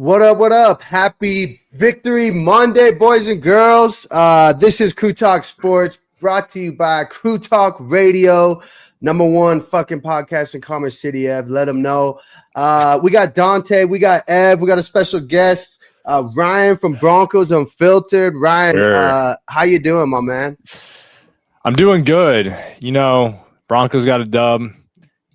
What up? What up? Happy Victory Monday, boys and girls. This is Crew Talk Sports, brought to you by Crew Talk Radio, #1 fucking podcast in Commerce City. Ev, let them know. We got Dante, we got Ev, we got a special guest, Ryan from Broncos Unfiltered. Ryan, Sure. how you doing, my man? I'm doing good. You know, Broncos got a dub.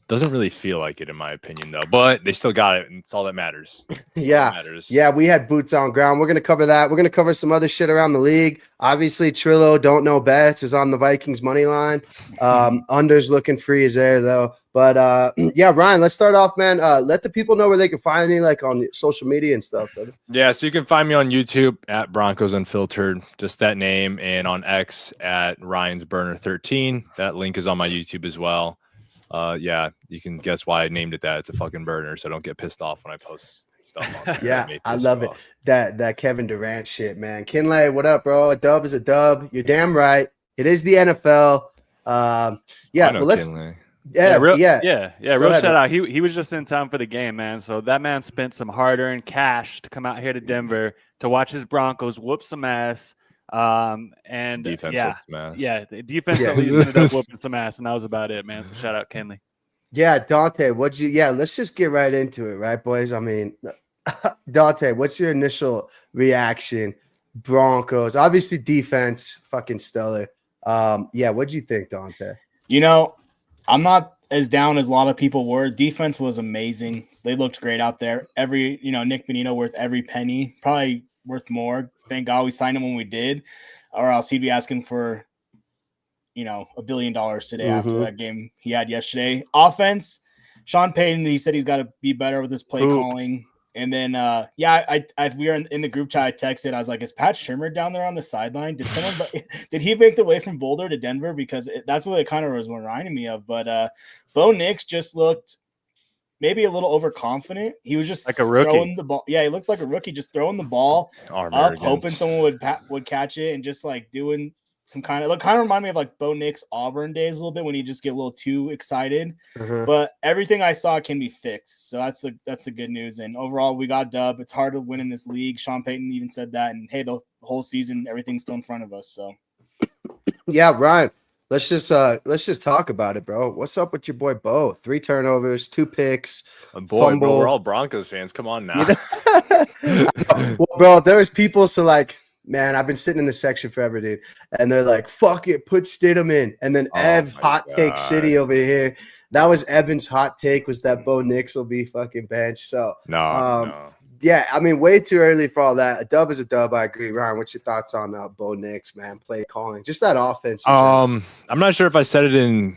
Doesn't really feel like it, in my opinion, though. But they still got it, and it's all that matters. Yeah, we had boots on ground. We're going to cover that. We're going to cover some other shit around the league. Obviously, Trillo, don't know bets, is on the Vikings money line. Under's looking free as air, though. But, yeah, Ryan, let's start off, man. Let the people know where they can find me, like, on social media and stuff, baby. Yeah, so you can find me on YouTube at Broncos Unfiltered, just that name, and on X at Ryan's Burner 13. That link is on my YouTube as well. Yeah, you can guess why I named it that. It's a fucking burner, so don't get pissed off when I post stuff on there. Yeah, I love it. That Kevin Durant shit, man. Kinley, what up, bro? A dub is a dub. You're damn right. It is the NFL. Yeah, well, let's. Kinley. Real ahead, shout out. He was just in town for the game, man. So that man spent some hard-earned cash to come out here to Denver to watch his Broncos whoop some ass. And Defense the defense at least ended up whooping some ass, and that was about it, man. So shout out Kenley. Yeah, Dante, let's just get right into it, right, boys? I mean, Dante, what's your initial reaction? Broncos, obviously defense, fucking stellar. What'd you think, Dante? You know, I'm not as down as a lot of people were. Defense was amazing. They looked great out there. Nick Bonino worth every penny, probably worth more. Thank God we signed him when we did, or else he'd be asking for, $1 billion today after that game he had yesterday. Offense, Sean Payton, he said he's got to be better with his play calling. And then, we were in the group chat. I texted. I was like, "Is Pat Shurmur down there on the sideline? Did he make the way from Boulder to Denver? Because that's what it kind of was reminding me of." But Bo Nix just looked maybe a little overconfident. He was just like a rookie. Throwing the ball. Yeah, he looked like a rookie, just throwing the ball up, hoping someone would catch it, and just like doing some kind of remind me of like Bo Nix Auburn days a little bit when he just get a little too excited. But everything I saw can be fixed, so that's the good news. And overall, we got dub. It's hard to win in this league. Sean Payton even said that. And hey, the whole season, everything's still in front of us. So yeah, Ryan. Let's just talk about it, bro. What's up with your boy Bo? 3 turnovers, 2 picks. Boy, bro, we're all Broncos fans. Come on now. Well, bro, there was people, so like, man, I've been sitting in this section forever, dude. And they're like, fuck it, put Stidham in. And then hot take city over here. That was Evan's hot take, was that Bo Nix will be fucking bench. So no. Yeah, I mean, way too early for all that. A dub is a dub. I agree. Ryan, what's your thoughts on Bo Nix, man? Play calling, just that offense. I'm not sure if I said it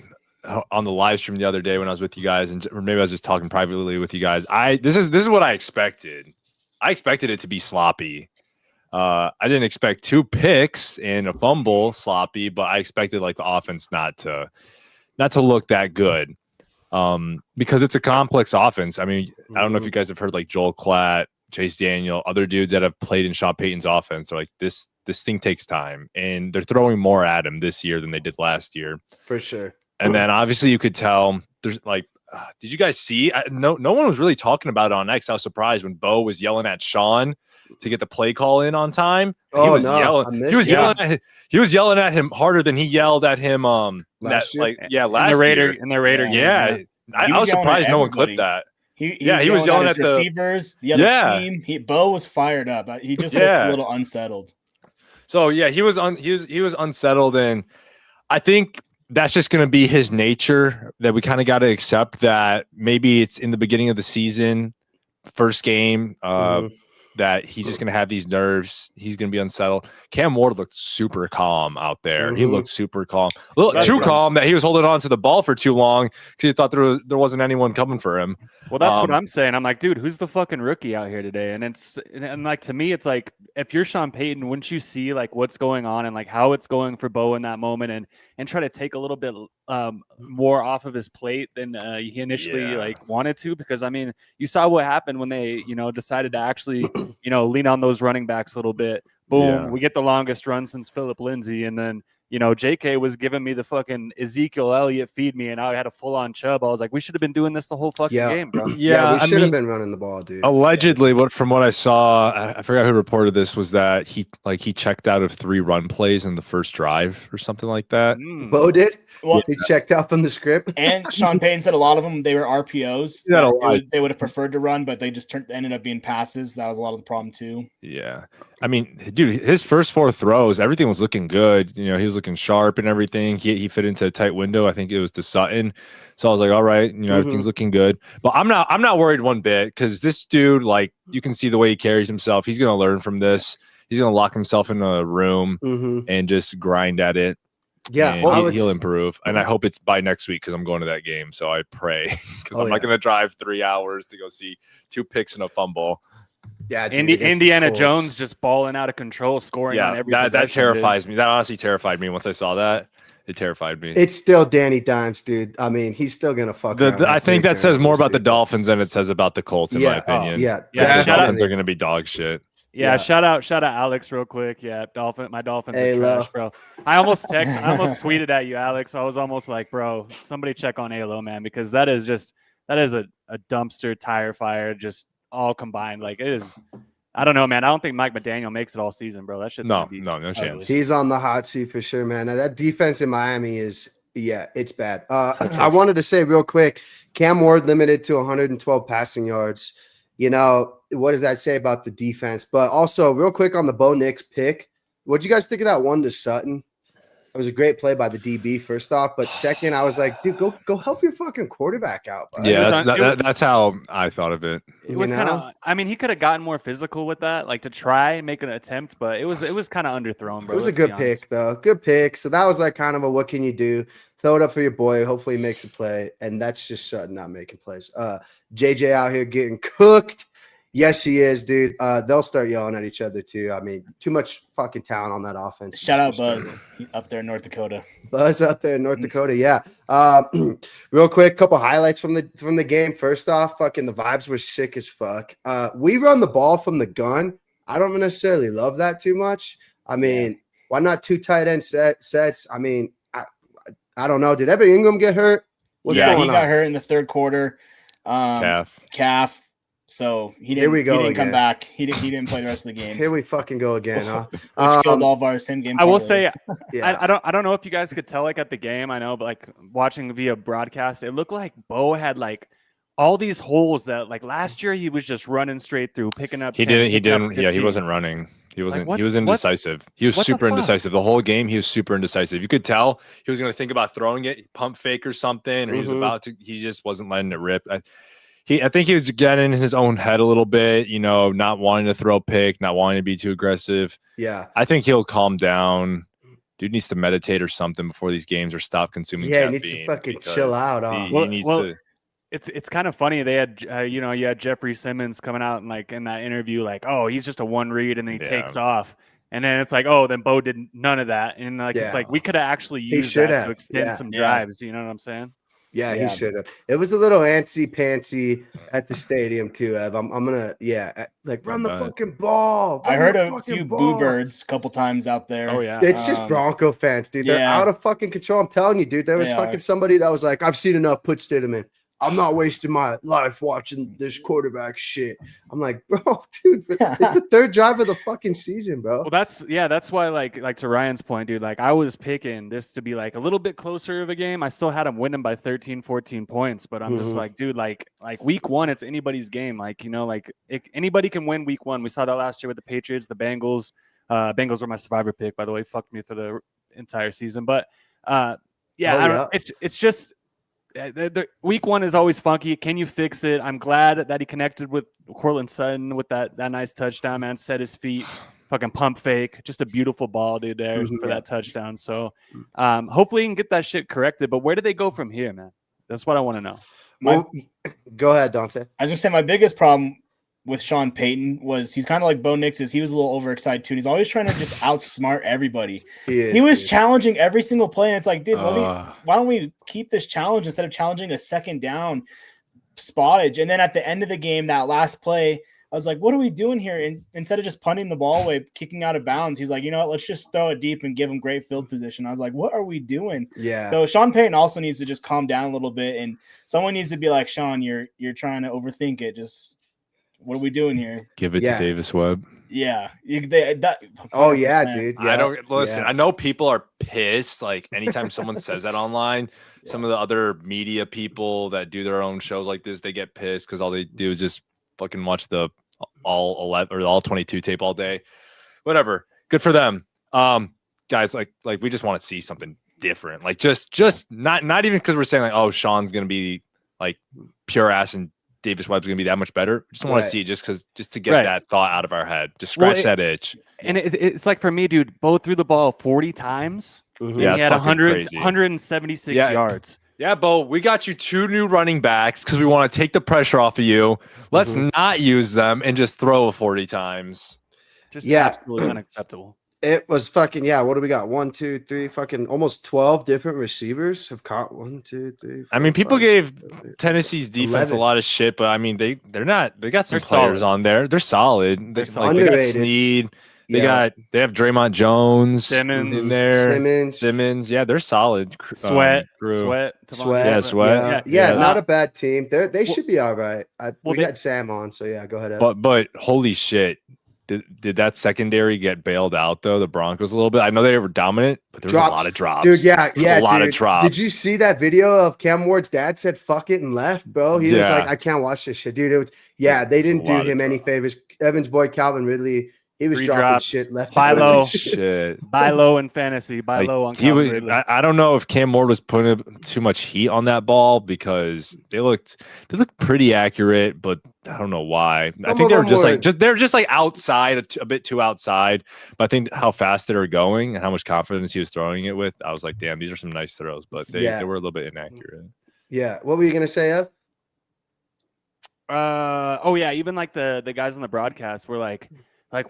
on the live stream the other day when I was with you guys, or maybe I was just talking privately with you guys. This is what I expected. I expected it to be sloppy. I didn't expect 2 picks and a fumble sloppy, but I expected like the offense not to look that good. Because it's a complex offense. I mean, I don't know if you guys have heard like Joel Klatt, Chase Daniel, other dudes that have played in Sean Payton's offense. They're like, this thing takes time, and they're throwing more at him this year than they did last year. For sure. And then obviously you could tell there's like, did you guys see? No one was really talking about it on X. I was surprised when Bo was yelling at Sean to get the play call in on time. He was yelling at him harder than he yelled at him last year. Last year. In the Raider game. Yeah. I was surprised no one clipped that. He was yelling at the receivers, the other team. Bo was fired up. He just looked a little unsettled. So yeah, he was unsettled, and I think that's just going to be his nature, that we kind of got to accept that maybe it's in the beginning of the season, first game, that he's just going to have these nerves. He's going to be unsettled. Cam Ward looked super calm out there. He looked super calm. A little too calm that he was holding on to the ball for too long because he thought there wasn't anyone coming for him. Well, that's what I'm saying. I'm like, dude, who's the fucking rookie out here today? And like, to me, it's like, if you're Sean Payton, wouldn't you see like what's going on and like how it's going for Bo in that moment and try to take a little bit more off of his plate than he initially like wanted to? Because I mean, you saw what happened when they, decided to actually, lean on those running backs a little bit. Boom, we get the longest run since Phillip Lindsay, and then JK was giving me the fucking Ezekiel Elliott feed me, and I had a full on Chubb. I was like, we should have been doing this the whole fucking game, bro. Yeah, we I should have mean, been running the ball, dude. Allegedly, from what I saw, I forgot who reported this, was that he checked out of 3 run plays in the first drive or something like that. Bo did. Well, He checked out from the script. And Sean Payton said a lot of them, they were RPOs. Yeah, They would have preferred to run, but they just ended up being passes. That was a lot of the problem too. Yeah. I mean, dude, his first 4 throws, everything was looking good. He was looking sharp and everything. He fit into a tight window. I think it was to Sutton. So I was like, all right, everything's looking good. But I'm not worried one bit, because this dude, like, you can see the way he carries himself. He's gonna learn from this. He's gonna lock himself in a room and just grind at it. Yeah, he'll improve, and I hope it's by next week, because I'm going to that game. So I pray, because I'm not going to drive 3 hours to go see 2 picks and a fumble. Yeah, dude, Indiana Jones just balling out of control, scoring on every possession. That terrifies me. That honestly terrified me once I saw that. It terrified me. It's still Danny Dimes, dude. I mean, he's still gonna fuck. I think that says more about the Dolphins than it says about the Colts, in my opinion. The Dolphins are going to be dog shit. Yeah, shout out Alex real quick. Yeah, my Dolphins are trash, bro. I almost tweeted at you, Alex. I was almost like, bro, somebody check on Alo, man, because that is a dumpster tire fire, just all combined. Like, it is. I don't know, man. I don't think Mike McDaniel makes it all season, bro. That shit's no chance. He's on the hot seat for sure, man. Now, that defense in Miami it's bad. I wanted to say real quick, Cam Ward limited to 112 passing yards. What does that say about the defense? But also, real quick on the Bo Nix pick, what'd you guys think of that one to Sutton? It was a great play by the DB, first off. But second, I was like, dude, go help your fucking quarterback out, bro. Yeah, that's how I thought of it. It was kind of. I mean, he could have gotten more physical with that, like to try and make an attempt, but it was kind of underthrown, bro. It was a good pick, though. Good pick. So that was like kind of a what can you do? Throw it up for your boy. Hopefully, he makes a play, and that's just Sutton not making plays. JJ out here getting cooked. Yes, he is, dude. They'll start yelling at each other too. I mean, too much fucking talent on that offense. Shout out Buzz up there in North Dakota. Buzz up there in North Dakota, yeah. Real quick, couple highlights from the game. First off, fucking the vibes were sick as fuck. We run the ball from the gun. I don't necessarily love that too much. I mean, why not 2 tight end sets? I mean, I don't know. Did Evan Ingram get hurt? What's going on? He got hurt in the third quarter. Calf. So he didn't come back. He didn't play the rest of the game. Here we fucking go again, huh? Which killed all of our same game. I will say, I don't know if you guys could tell, like, at the game. I know, but like watching via broadcast, it looked like Bo had like all these holes that, like, last year he was just running straight through, picking up. He didn't. Yeah, he wasn't running. He wasn't. He was indecisive. He was super indecisive the whole game. He was super indecisive. You could tell he was going to think about throwing it, pump fake or something, or he was about to. He just wasn't letting it rip. I think he was getting in his own head a little bit, not wanting to throw a pick, not wanting to be too aggressive. Yeah. I think he'll calm down. Dude needs to meditate or something before these games, or stop consuming caffeine. He needs to fucking chill out. He needs to. It's kind of funny. They had, you had Jeffrey Simmons coming out and, like, in that interview, like, oh, he's just a one read and then he takes off. And then it's like, oh, then Bo did none of that. And it's like, we could have actually used that to extend some drives. You know what I'm saying? Yeah, he should have. It was a little antsy-pantsy at the stadium too, Ev. I'm gonna, run the fucking ball. I heard a few boo birds a couple times out there. Oh yeah, it's just Bronco fans, dude. They're out of fucking control. I'm telling you, dude. There was somebody that was like, "I've seen enough. Put Stidham in. I'm not wasting my life watching this quarterback shit." I'm like, bro, dude, it's the 3rd drive of the fucking season, bro. Well, that's why, like to Ryan's point, dude, like I was picking this to be like a little bit closer of a game. I still had him winning by 13, 14 points, but I'm just like, dude, like week 1, it's anybody's game. Like, anybody can win week 1. We saw that last year with the Patriots, the Bengals. Bengals were my survivor pick, by the way. Fucked me for the entire season, but it's just. Week 1 is always funky. Can you fix it? I'm glad that he connected with Cortland Sutton with that nice touchdown, man. Set his feet, fucking pump fake. Just a beautiful ball, dude, there for that touchdown. So hopefully he can get that shit corrected. But where do they go from here, man? That's what I want to know. Go ahead, Dante. I was going to say my biggest problem with Sean Payton was he's kind of like Bo Nix is. He was a little overexcited too. And he's always trying to just outsmart everybody. He was challenging every single play, and it's like, dude, why don't we keep this challenge instead of challenging a second down spottage? And then at the end of the game, that last play, I was like, what are we doing here? And instead of just punting the ball away, kicking out of bounds, he's like, you know what? Let's just throw it deep and give him great field position. I was like, what are we doing? Yeah. So Sean Payton also needs to just calm down a little bit, and someone needs to be like, Sean, you're trying to overthink it. Just what are we doing here? Give it to Davis Webb. Yeah. Oh yeah, dude. Yeah. I don't listen. Yeah. I know people are pissed. Like anytime someone says that online, some of the other media people that do their own shows like this, they get pissed because all they do is just fucking watch the all 11 or all 22 tape all day. Whatever. Good for them. Guys, like we just want to see something different. Like just not even because we're saying like, oh, Sean's gonna be like pure ass and Davis Webb's gonna be that much better. We just want to see it just to get that thought out of our head. Just scratch that itch. And it's like for me, dude, Bo threw the ball 40 times. Mm-hmm. Yeah, he had 176 yards. Yeah, Bo, we got you 2 new running backs because we want to take the pressure off of you. Let's not use them and just throw 40 times. Just absolutely unacceptable. It was fucking what do we got? 1, 2, 3, fucking almost 12 different receivers have caught 1, 2, 3. 4, I mean, people 5, gave 6, 7, Tennessee's defense 11. a lot of shit, but I mean, they got some They're players solid. on there. They're solid. They got Snead. They have Draymond Jones Simmons in there. Simmons. Yeah, they're solid. Sweat. Yeah, Sweat. Yeah, not a bad team. They should be all right. We got Sam on, so yeah, go ahead. Ed. But holy shit. Did that secondary get bailed out though? The Broncos a little bit. I know they were dominant, but there was a lot of drops, dude. Yeah, a lot of drops. Did you see that video of Cam Ward's dad said "fuck it" and left, bro? He was like, "I can't watch this shit, dude." It was they didn't do him any favors. Evans boy, Calvin Ridley, he was dropping shit left. Buy low, shit. Buy low in fantasy. Buy low on Calvin Ridley. I don't know if Cam Ward was putting too much heat on that ball because they looked pretty accurate, but I don't know why. I think they were they're just like outside, a bit too outside. But I think how fast they were going and how much confidence he was throwing it with, I was like, damn, these are some nice throws, but they were a little bit inaccurate. Yeah. What were you gonna say, Ev? Even like the guys on the broadcast were like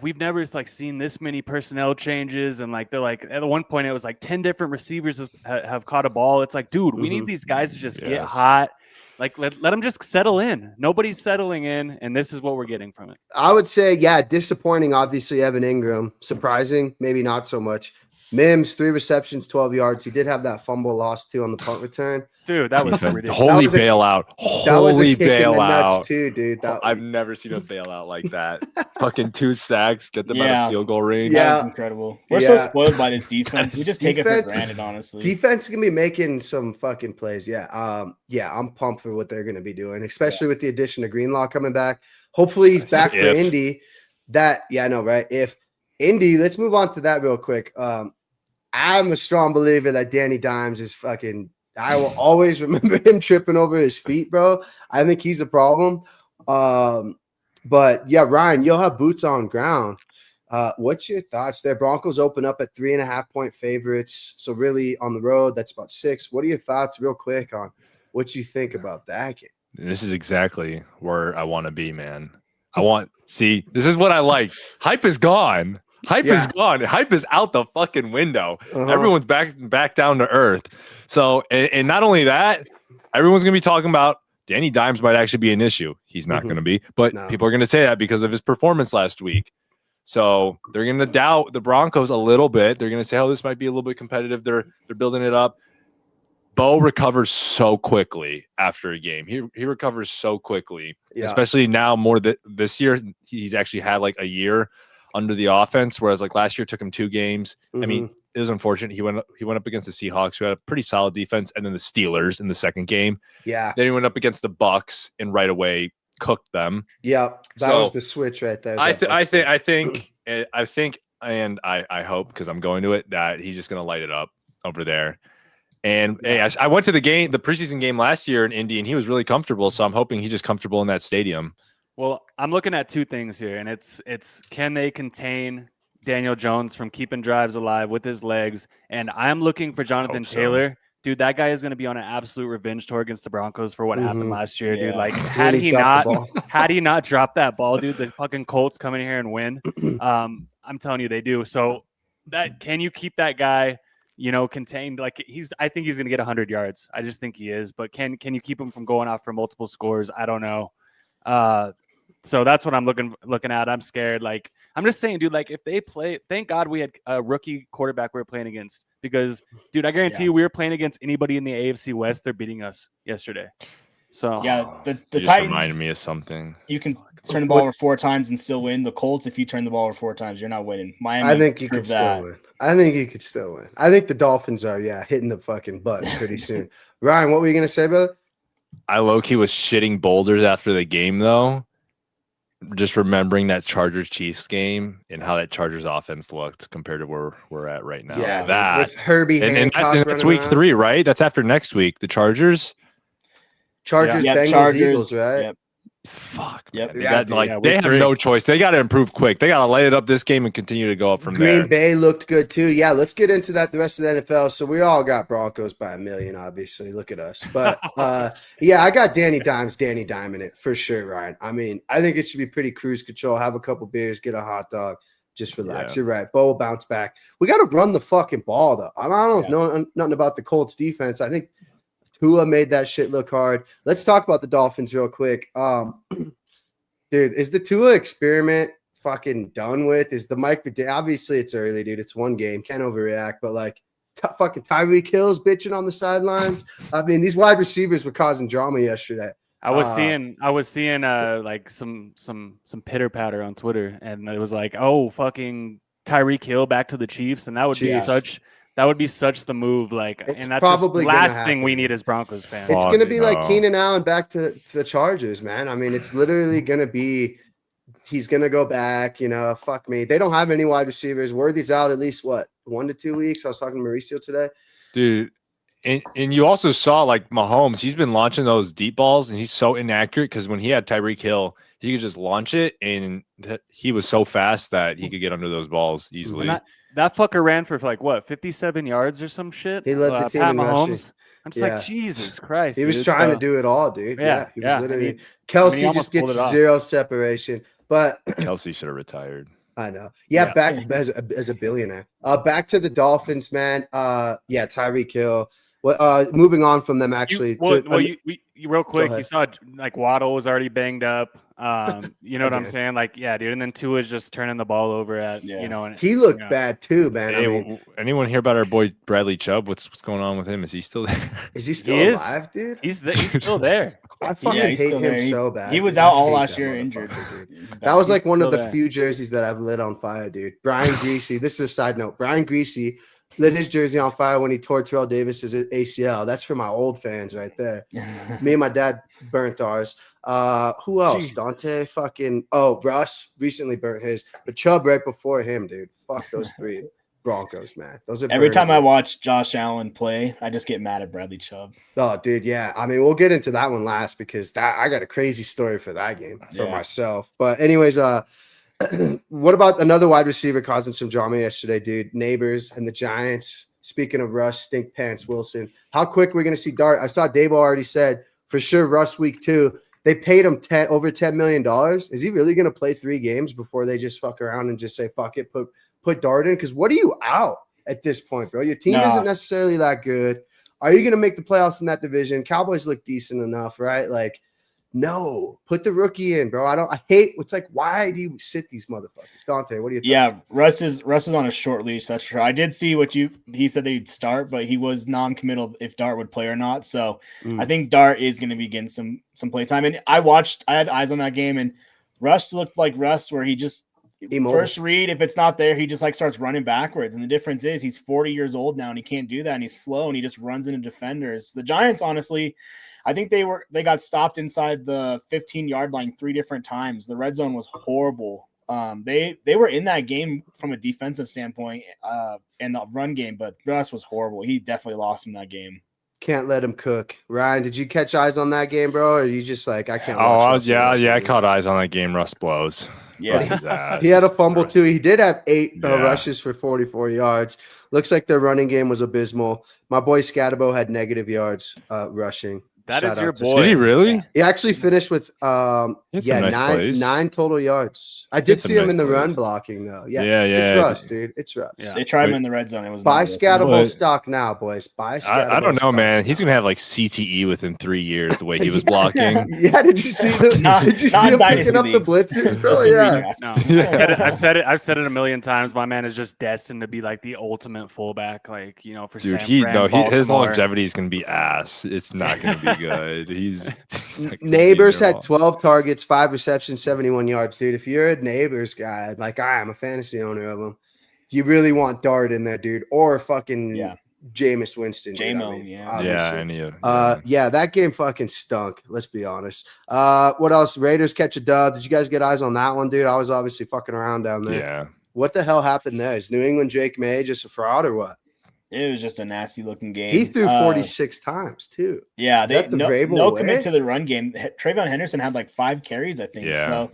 we've never seen this many personnel changes, and like they're like at one point it was like 10 different receivers have caught a ball. It's like, dude, we need these guys to just get hot. Like let them just settle in. Nobody's settling in, and this is what we're getting from it. I would say, disappointing. Obviously, Evan Ingram. Surprising, maybe not so much. Mims, 3 receptions, 12 yards. He did have that fumble lost too on the punt return. Dude, that was ridiculous. Holy bailout. That was a kick bailout. in the nuts too, dude. I've never seen a bailout like that. Fucking 2 sacks, get them out of field goal range. Yeah, that's incredible. We're so spoiled by this defense. We just take it for granted, honestly. Defense is gonna be making some fucking plays. I'm pumped for what they're gonna be doing, especially with the addition of Greenlaw coming back. Hopefully he's back for Indy. Right? If Indy, let's move on to that real quick. I'm a strong believer that Danny Dimes is fucking. I will always remember him tripping over his feet, bro. I think he's a problem. But yeah, Ryan, you'll have boots on ground. What's your thoughts there? Broncos open up at 3.5-point favorites. So really on the road, that's about 6. What are your thoughts real quick on what you think about that game? This is exactly where I want to be, man. This is what I like. Hype is gone. Hype is gone. Hype is out the fucking window. Everyone's back down to earth. So, and not only that, everyone's going to be talking about Danny Dimes might actually be an issue. He's not going to be, but people are going to say that because of his performance last week. So they're going to doubt the Broncos a little bit. They're going to say, oh, this might be a little bit competitive. They're building it up. Bo recovers so quickly after a game. He recovers so quickly, especially now more this year. He's actually had like a year under the offense, whereas like last year took him 2 games. I mean, it was unfortunate. He went up against the Seahawks, who had a pretty solid defense, and then the Steelers in the second game. Yeah. Then he went up against the Bucks and right away cooked them. Yeah, that was the switch right there. I think, and I hope, because I'm going to it, that he's just going to light it up over there. And hey, I went to the preseason game last year in Indy, and he was really comfortable. So I'm hoping he's just comfortable in that stadium. Well, I'm looking at 2 things here, and it's can they contain Daniel Jones from keeping drives alive with his legs? And I'm looking for Jonathan Taylor. Dude, that guy is going to be on an absolute revenge tour against the Broncos for what happened last year, dude. Like, had he not dropped that ball, dude, the fucking Colts come in here and win. I'm telling you, they do. So can you keep that guy, contained? Like I think he's going to get 100 yards. I just think he is. But can you keep him from going off for multiple scores? I don't know. So that's what I'm looking at. I'm scared. Like, I'm just saying, dude, like if they play, thank God we had a rookie quarterback we were playing against, because, dude, I guarantee you we were playing against anybody in the AFC West. They're beating us yesterday. So Yeah, the You just Titans reminded me of something. you can turn the ball over 4 times and still win. The Colts, if you turn the ball over 4 times, you're not winning. Miami, I think you could proved still win. I think you could still win. I think the Dolphins are, hitting the fucking button pretty soon. Ryan, what were you gonna say, brother? I low-key was shitting boulders after the game, though. Just remembering that Chargers Chiefs game and how that Chargers offense looked compared to where we're at right now. Yeah, that with Herbie and Hancock that's running week around. 3, right? That's after next week. The Chargers. Chargers, Yep, Bengals, Chargers, Eagles, right? Yep. Fuck. Yep. Man. Yeah, That, dude. like Yeah, week they have 3. no choice. They got to improve quick. They got to light it up this game and continue to go up from Green there. Bay looked good too. Yeah, let's get into that. The rest of the NFL. So we all got Broncos by a million, obviously. Look at us. But yeah, I got Danny Dimes in it for sure, Ryan. I mean, I think it should be pretty cruise control. Have a couple beers, get a hot dog, just relax. Yeah. You're right. Bo will bounce back. We got to run the fucking ball though. I don't know nothing about the Colts defense. I think Tua made that shit look hard. Let's talk about the Dolphins real quick. Dude, is the Tua experiment fucking done with? Is the Mike? Obviously, it's early, dude. It's one game. Can't overreact. But like, fucking Tyreek Hill's bitching on the sidelines. I mean, these wide receivers were causing drama yesterday. I was seeing like some pitter patter on Twitter, and it was like, oh, fucking Tyreek Hill back to the Chiefs, and that would be such the move. Like, It's and that's probably just gonna last thing happen. we need as Broncos fans. It's going to be like no. Keenan Allen back to the Chargers, man. I mean, it's literally going to be he's going to go back, fuck me. They don't have any wide receivers. Worthy's out at least, 1 to 2 weeks? I was talking to Mauricio today. Dude. And you also saw like Mahomes, he's been launching those deep balls and he's so inaccurate because when he had Tyreek Hill, he could just launch it and he was so fast that he could get under those balls easily. That fucker ran for like what, 57 yards or some shit. He led the team Pat in Mahomes. rushing. I'm just like, Jesus Christ. He was dude. trying to do it all, dude. Yeah, he was literally. Kelsey he almost just gets pulled it off. zero separation. But Kelsey should have retired. I know. Yeah, back as a billionaire. Back to the Dolphins, man. Tyreek Hill. Well, moving on from them, actually. You real quick, you saw like Waddle was already banged up. You know what I'm saying? Like, yeah, dude. And then Tua's just turning the ball over at, and he looked bad too, man. Hey, I mean, anyone hear about our boy Bradley Chubb? What's going on with him? Is he still there? Is he still alive, dude? He's still there. I fucking hate him so bad. He was out all last year injured. That was like one of the few jerseys that I've lit on fire, dude. Brian Greasy. This is a side note. Brian Greasy lit his jersey on fire when he tore Terrell Davis's ACL. That's for my old fans right there. Me and my dad burnt ours. Who else? Jesus. Dante fucking Russ recently burnt his, but Chubb right before him, dude. Fuck those 3 Broncos, man. Those are every time I watch Josh Allen play, I just get mad at Bradley Chubb. Oh, dude, yeah. I mean, we'll get into that one last because I got a crazy story for that game for myself. But anyways, what about another wide receiver causing some drama yesterday, dude? Neighbors and the Giants. Speaking of Russ, stink pants Wilson. How quick we're going to see Dart? I saw Dabo already said for sure Russ week 2. They paid him over $10 million. Is he really going to play 3 games before they just fuck around and just say fuck it, put Dart in? Because what are you out at this point, bro? Your team isn't necessarily that good. Are you going to make the playoffs in that division? Cowboys look decent enough, right? Like, no, put the rookie in, bro. I hate. It's like, why do you sit these motherfuckers? Dante, what do you think? Yeah, Russ is on a short leash. That's true. I did see he said they'd start, but he was non-committal if Dart would play or not. So I think Dart is going to be getting some play time. And I had eyes on that game, and Russ looked like Russ, where he just first read, if it's not there, he just like starts running backwards. And the difference is he's 40 years old now, and he can't do that, and he's slow, and he just runs into defenders. The Giants, honestly, I think they got stopped inside the 15-yard line 3 different times. The red zone was horrible. They were in that game from a defensive standpoint and the run game, but Russ was horrible. He definitely lost him that game. Can't let him cook. Ryan, did you catch eyes on that game, bro? Or are you just like, I can't watch I caught eyes on that game. Russ blows. Yeah. He had a fumble too. He did have 8 rushes for 44 yards. Looks like their running game was abysmal. My boy Scatabo had negative yards rushing. That Shout is your out to boy. Did he really? Yeah. He actually finished with It's a nice place. nine total yards. I did It's a see him nice in the run place. blocking though. Yeah, It's yeah. Russ, dude. It's Russ. Yeah. They tried him Wait. in the red zone. It was Buy not working. scoutable But- stock now, boys. Buy scoutable I don't know, man. stocks He's now. gonna have like CTE within 3 years. The way he was blocking. Yeah, did you see the? Not- did you see not him dynasty picking up the leagues. blitzes, bro? Just in Yeah. redraft. No, I've said it a million times. My man is just destined to be like the ultimate fullback, like, you know, for Dude, San Fran, his Baltimore. longevity is gonna be ass. It's not gonna be good. He's not gonna be Neighbors there had long. 12 targets, 5 receptions, 71 yards, dude. If you're a Neighbors guy, like I am a fantasy owner of them, you really want Dart in there, dude, or fucking Yeah. Jameis Winston. Dude, J-Mo, I mean, yeah. obviously. Yeah, I knew. Yeah, that game fucking stunk. Let's be honest. What else? Raiders catch a dub. Did you guys get eyes on that one, dude? I was obviously fucking around down there. Yeah. What the hell happened there? Is New England Drake May just a fraud or what? It was just a nasty looking game. He threw 46 times too. Yeah, Is that the Vrabel no way? commit to the run game. Trayvon Henderson had like 5 carries, I think. Yeah. So,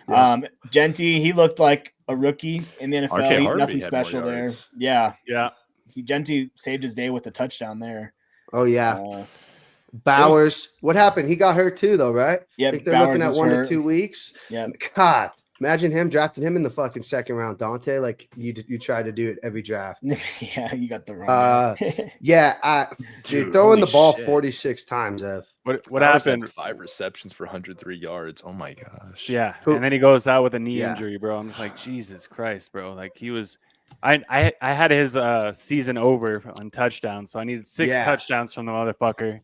Yeah. Genty, he looked like a rookie in the NFL. RJ Harvey Nothing had special more there. yards. Yeah, Yeah. Genty saved his day with the touchdown there. Oh yeah. Uh, Bowers. What happened? He got hurt too, though, right? yeah, I think they're looking at was 1 hurt. to 2 weeks. Yeah, God, imagine him drafting him in the fucking second round, Dante. Like you try to do it every draft. yeah, you got the wrong. guy. Yeah, dude, Dude, throwing the holy ball shit. 46 times, Ev. What Bowers had happened? 5 receptions for 103 yards. Oh my gosh. Yeah. Who- And then he goes out with a knee Yeah. injury, bro. I'm just like, Jesus Christ, bro. Like he was I had his season over on touchdowns, so I needed 6 Yeah. touchdowns from the motherfucker.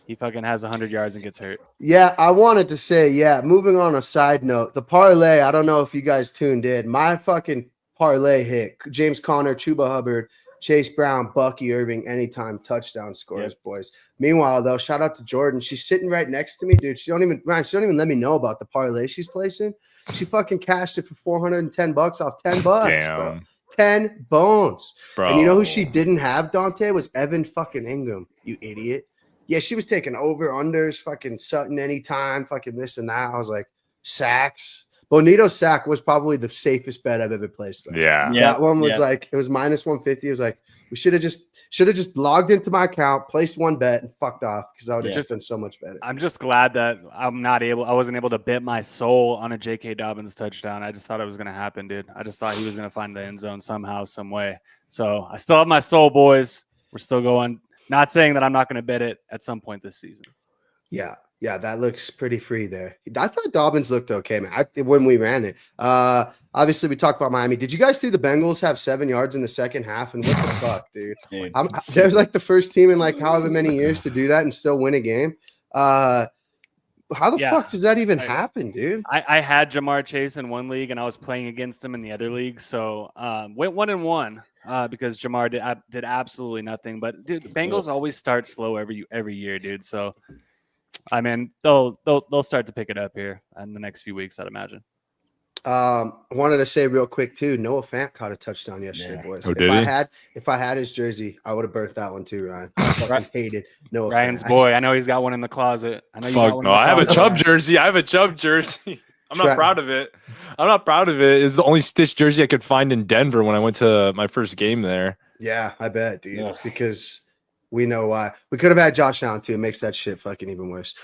He fucking has 100 yards and gets hurt. Yeah, I wanted to say, moving on a side note, the parlay, I don't know if you guys tuned in. My fucking parlay hit. James Conner, Chuba Hubbard, Chase Brown, Bucky Irving, anytime touchdown scores, boys. Meanwhile, though, shout out to Jordan. She's sitting right next to me, dude. She don't even let me know about the parlay she's placing. She fucking cashed it for $410 off $10, bro. Damn. 10 bones. Bro. And you know who she didn't have, Dante? Was Evan fucking Ingram, you idiot. Yeah, she was taking over unders, fucking Sutton anytime, fucking this and that. I was like, sacks. Bonito's sack was probably the safest bet I've ever placed. Though. Yeah. Yeah. That one was yeah. like, it was minus 150. It was like, we should have just logged into my account, placed one bet, and fucked off because I would have Yeah. just been so much better. I'm just glad that I wasn't able to bet my soul on a J.K. Dobbins touchdown. I just thought it was going to happen, dude. I just thought he was going to find the end zone somehow, some way. So I still have my soul, boys. We're still going. Not saying that I'm not going to bet it at some point this season. Yeah, that looks pretty free there. I thought Dobbins looked okay, man. When we ran it, obviously we talked about Miami. Did you guys see the Bengals have 7 yards in the second half? And what the fuck, dude? Dude, They're like the first team in like however many years to do that and still win a game. How the Yeah. fuck does that even I- happen, dude? I had Jamar Chase in one league, and I was playing against him in the other league. So went 1-1 because Jamar did absolutely nothing. But dude, the Bengals always start slow every year, dude. So I mean, they'll start to pick it up here in the next few weeks, I'd imagine. I wanted to say real quick too. Noah Fant caught a touchdown yesterday, Yeah. boys. Oh, did he? If I had his jersey, I would have burnt that one too, Ryan. I fucking hated Noah Ryan's Fant. boy, I know he's got one in the closet. I know you got Fuck one no. in the I have a closet, Chubb Ryan. jersey. I'm not Tra- proud of it. It's the only stitched jersey I could find in Denver when I went to my first game there. Yeah, I bet, dude. Ugh. Because we know why. We could have had Josh Allen too. It makes that shit fucking even worse.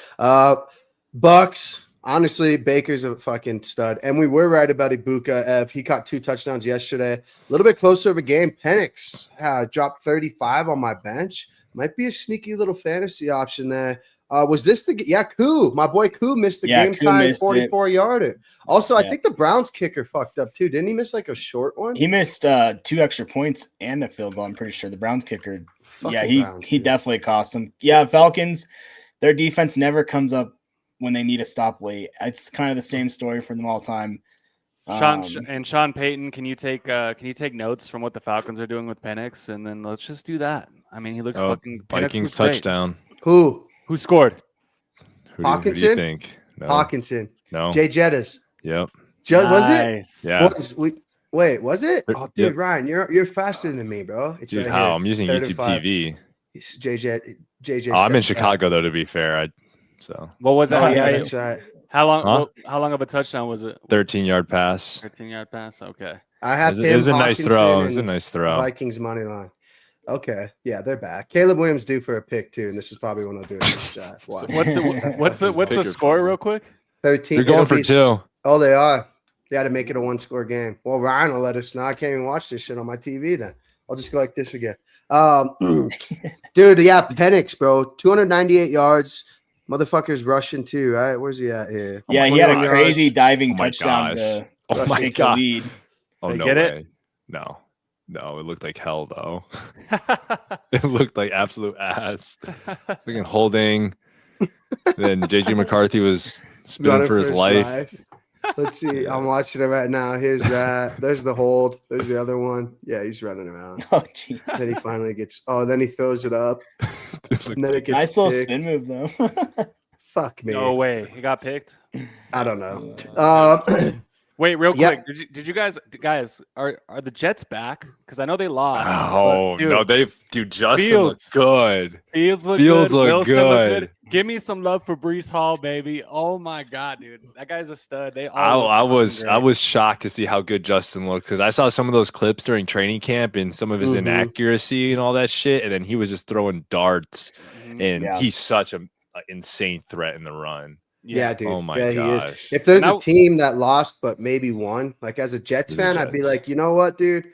Bucks. Honestly, Baker's a fucking stud. And we were right about Ibuka. Ev. He caught 2 touchdowns yesterday. A little bit closer of a game. Penix dropped 35 on my bench. Might be a sneaky little fantasy option there. Was this Koo? My boy Koo missed the Yeah, game Koo time missed it. 44-yarder. Also, I Yeah. think the Browns kicker fucked up too. Didn't he miss like a short one? he missed 2 extra points and a field goal. I'm pretty sure the Browns kicker. Fucking Yeah, Browns, he dude. definitely cost him. Yeah, Falcons, their defense never comes up when they need a stop late. It's kind of the same story for them all time. Sean Payton, can you take notes from what the Falcons are doing with Penix, and then let's just do that. I mean, he looks Oh, fucking Penix Vikings looks great. touchdown. Who? Who scored? Who do you Hawkinson? think? No. Hawkinson. No. Jay Jettas. Yep. Was it? Nice. Yeah. Wait, was it? Yep. Oh, dude, Ryan, you're faster than me, bro. It's Dude, right how? here. I'm using 3rd YouTube and 5. TV. It's JJ. Oh, I'm in steps back. Chicago though, to be fair. So What was Oh that? yeah, that's right. How long? Huh? How long of a touchdown was it? 13-yard pass. 13-yard pass. Okay. I have It was a nice Hopkinson, throw. It was a and nice throw. Vikings money line. Okay, yeah, they're back. Caleb Williams due for a pick too, and this is probably when they'll do a nice shot. Wow. What's the Picker score from- real quick? 13. They're going it'll for be- 2. Oh, they are. They got to make it a 1-score game. Well, Ryan will let us know. I can't even watch this shit on my TV then. I'll just go like this again. Dude, yeah, Penix, bro. 298 yards. Motherfucker's rushing too, right? Where's he at here? Yeah, he had a 21 crazy yards. diving Oh my touchdown gosh. to Oh my take the god. lead. Oh They no get it? way. No, it looked like hell though. It looked like absolute ass. Freaking holding. Then JJ McCarthy was spinning Running for his life. Let's see. Yeah. I'm watching it right now. Here's that. There's the hold. There's the other one. Yeah, he's running around. Oh, jeez. Then he finally gets. Oh, then he throws it up. And then it gets Nice little picked. spin move, though. Fuck me. No way, he got picked. I don't know. Wait, real Yeah. quick. Did you guys are the Jets back? Because I know they lost. Oh but, dude, no, Justin Fields. looks good. Fields look Fields good. look Wilson look good. Give me some love for Brees Hall, baby. Oh my god, dude, that guy's a stud. They all I look was fucking great. shocked to see how good Justin looked because I saw some of those clips during training camp and some of his Mhm. inaccuracy and all that shit, and then he was just throwing darts, Mhm. and Yeah. he's such a insane threat in the run. Yeah, dude. Oh my yeah, he is. gosh. If there's And a team that lost but maybe won, like as a Jets The fan, I'd be Jets. like, you know what, dude?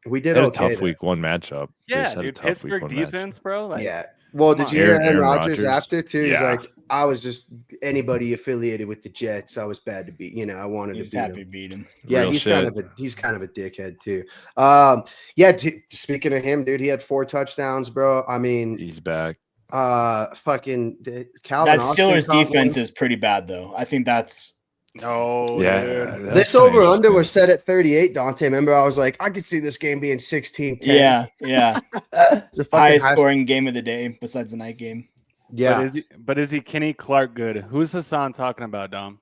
We did They had okay. a tough there. week 1 matchup. They Yeah, just had a dude. tough week Pittsburgh 1 matchup. defense, bro. Like, Yeah. Well, come did on. you hear Aaron Aaron Rodgers Rodgers. after too? He's Yeah. like, I was just anybody affiliated with the Jets. I was bad to beat. I wanted He's to beat happy him. to beat him. Yeah, Real he's shit. kind of a dickhead too. Speaking of him, dude, he had 4 touchdowns, bro. I mean, He's back. fucking Calvin That Austin Steelers caught defense one. is pretty bad, though. I think that's no, Yeah, dude. that's This kinda over under was interesting. set at 38. Dante, remember I was like, I could see this game being 16-10. yeah. It's a fucking Highest high- scoring game of the day besides the night game. Yeah, But is he Kenny Clark good? Who's Hassan talking about, Dom?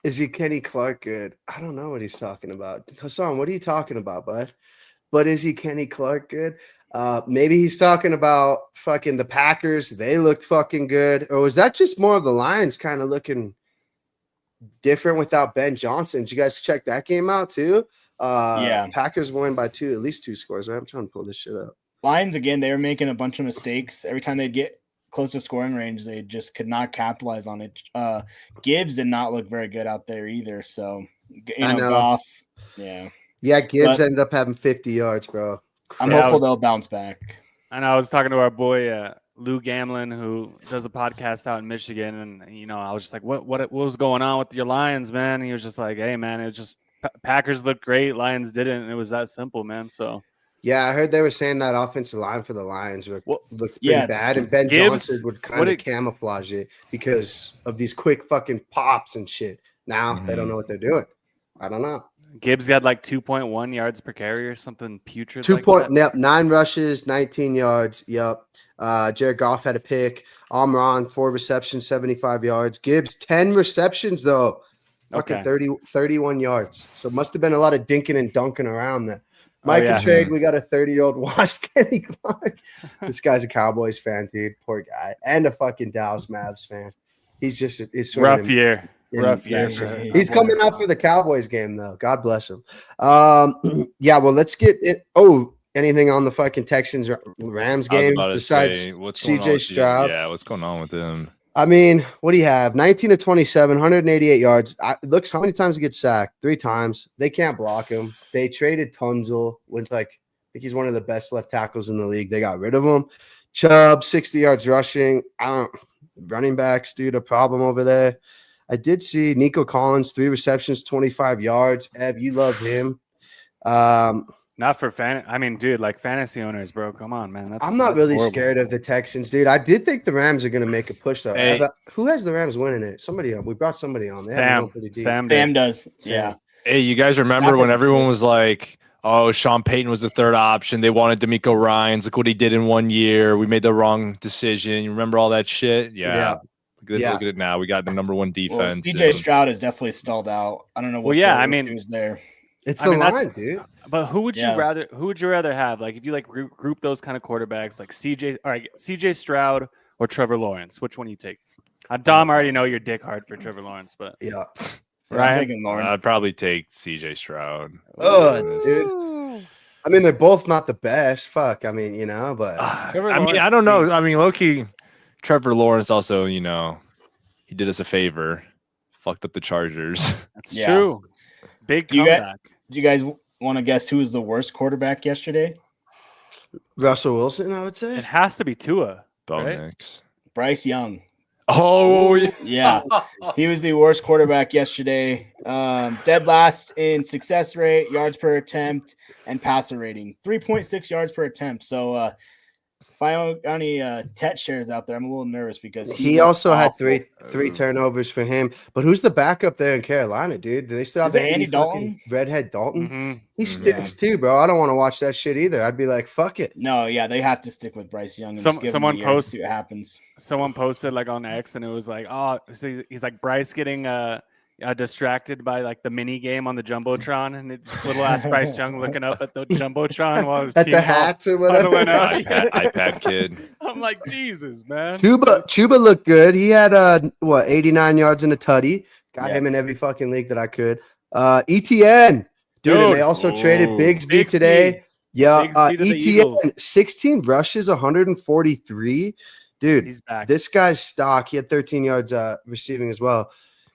is he Kenny Clark good? I don't know what he's talking about. Hassan, what are you talking about, bud? But is he Kenny Clark good? Maybe he's talking about fucking the Packers. They looked fucking good. Or was that just more of the Lions kind of looking different without Ben Johnson? Did you guys check that game out too? Yeah. Packers won by at least 2 scores, right? I'm trying to pull this shit up. Lions, again, they were making a bunch of mistakes. Every time they'd get close to scoring range, they just could not capitalize on it. Gibbs did not look very good out there either. So, I know. Goff, yeah. Yeah, Gibbs But- ended up having 50 yards, bro. I'm Yeah, I hopeful was- they'll bounce back. And I was talking to our boy Lou Gamlin, who does a podcast out in Michigan, and I was just like, "What was going on with your Lions, man?" And he was just like, "Hey, man, it was just Packers looked great, Lions didn't, and it was that simple, man." So Yeah, I heard they were saying that offensive line for the Lions looked pretty yeah, bad, and Ben Gibbs- Johnson would kind what of did- camouflage it because of these quick fucking pops and shit. Now they don't know what they're doing. I don't know. Gibbs got like 2.1 yards per carry or something putrid. 9 rushes, 19 yards. Yep. Jared Goff had a pick. Amron, 4 receptions, 75 yards. Gibbs, 10 receptions, though. Fucking Okay. 31 yards. So must have been a lot of dinking and dunking around there. Mike yeah. and trade, we got a 30-year-old washed Kenny Clark. This guy's a Cowboys fan, dude. Poor guy. And a fucking Dallas Mavs fan. He's just it's sort of Rough year. Rough year. He's coming out for the Cowboys game, though. God bless him. Yeah, well, let's get it. Oh, anything on the fucking Texans Rams I was game about to besides say, what's going on CJ with you? Stroud? Yeah, what's going on with him? I mean, what do you have? 19 to 27, 188 yards. Looks how many times he gets sacked? 3 times. They can't block him. They traded Tunzel with I think he's one of the best left tackles in the league. They got rid of him. Chubb, 60 yards rushing. Running backs, dude, a problem over there. I did see Nico Collins, 3 receptions, 25 yards. Ev, you love him. Not for fan. I mean, dude, like fantasy owners, bro. Come on, man. I'm not that's really horrible. scared of the Texans, dude. I did think the Rams are going to make a push, though. Hey. Who has the Rams winning it? Somebody on. We brought somebody on. They have Sam. gone pretty deep. Sam. Sam does. Sam. Yeah. Hey, you guys remember Not when for- everyone was like, "Oh, Sean Payton was the 3rd option. They wanted D'Amico Ryans. Look what he did in 1 year. We made the wrong decision." You remember all that shit? Yeah. Look at it now. We got the number 1 Well, defense. CJ and- Stroud is definitely stalled out. I don't know what. Well, yeah, the I mean- issue is there. It's I the mean, that's- line, dude. But who would Yeah. you rather have? Like, if you like group those kind of quarterbacks, like CJ Stroud or Trevor Lawrence, which one do you take? Dom, I already know you're dick hard for Trevor Lawrence, but Yeah. I'm Ryan? taking Lawrence. I'd probably take CJ Stroud. Oh, dude. I mean, they're both not the best. Fuck. I mean, but Trevor I mean, Lawrence I don't know. beat- I mean, low-key, Trevor Lawrence also, he did us a favor, fucked up the Chargers. That's Yeah. true. Big Do you guys- comeback. Do you guys want to guess who was the worst quarterback yesterday? Russell Wilson, I would say. It has to be Tua. Bo Right? Nix. Bryce Young. Oh, yeah. Yeah, he was the worst quarterback yesterday. Dead last in success rate, yards per attempt, and passer rating. 3.6 yards per attempt. So if I don't got any Tet shares out there, I'm a little nervous because He looked also had awful. three turnovers for him. But who's the backup there in Carolina, dude? Do they still have Is it that Andy fucking Dalton? redhead Dalton? Mhm. He Mhm. stinks too, bro. I don't want to watch that shit either. I'd be like, fuck it. No, yeah, they have to stick with Bryce Young. And Some- just give him someone a year and post- see what happens. Someone posted like on X, and it was like, oh, so he's like Bryce getting distracted by like the mini game on the jumbotron, and it's just little ass Bryce Young looking up at the jumbotron while his At team's the all hats or whatever. huddling out. iPad kid. I'm like, Jesus, man. Chuba looked good. He had 89 yards in a tutty. Got Yeah. him in every fucking league that I could. ETN, dude, and they Dude. also traded Ooh. Bigsby today. Yeah, Bigsby to the Eagles. ETN 16 rushes, 143. Dude, He's back. this guy's stock. He had 13 yards receiving as well.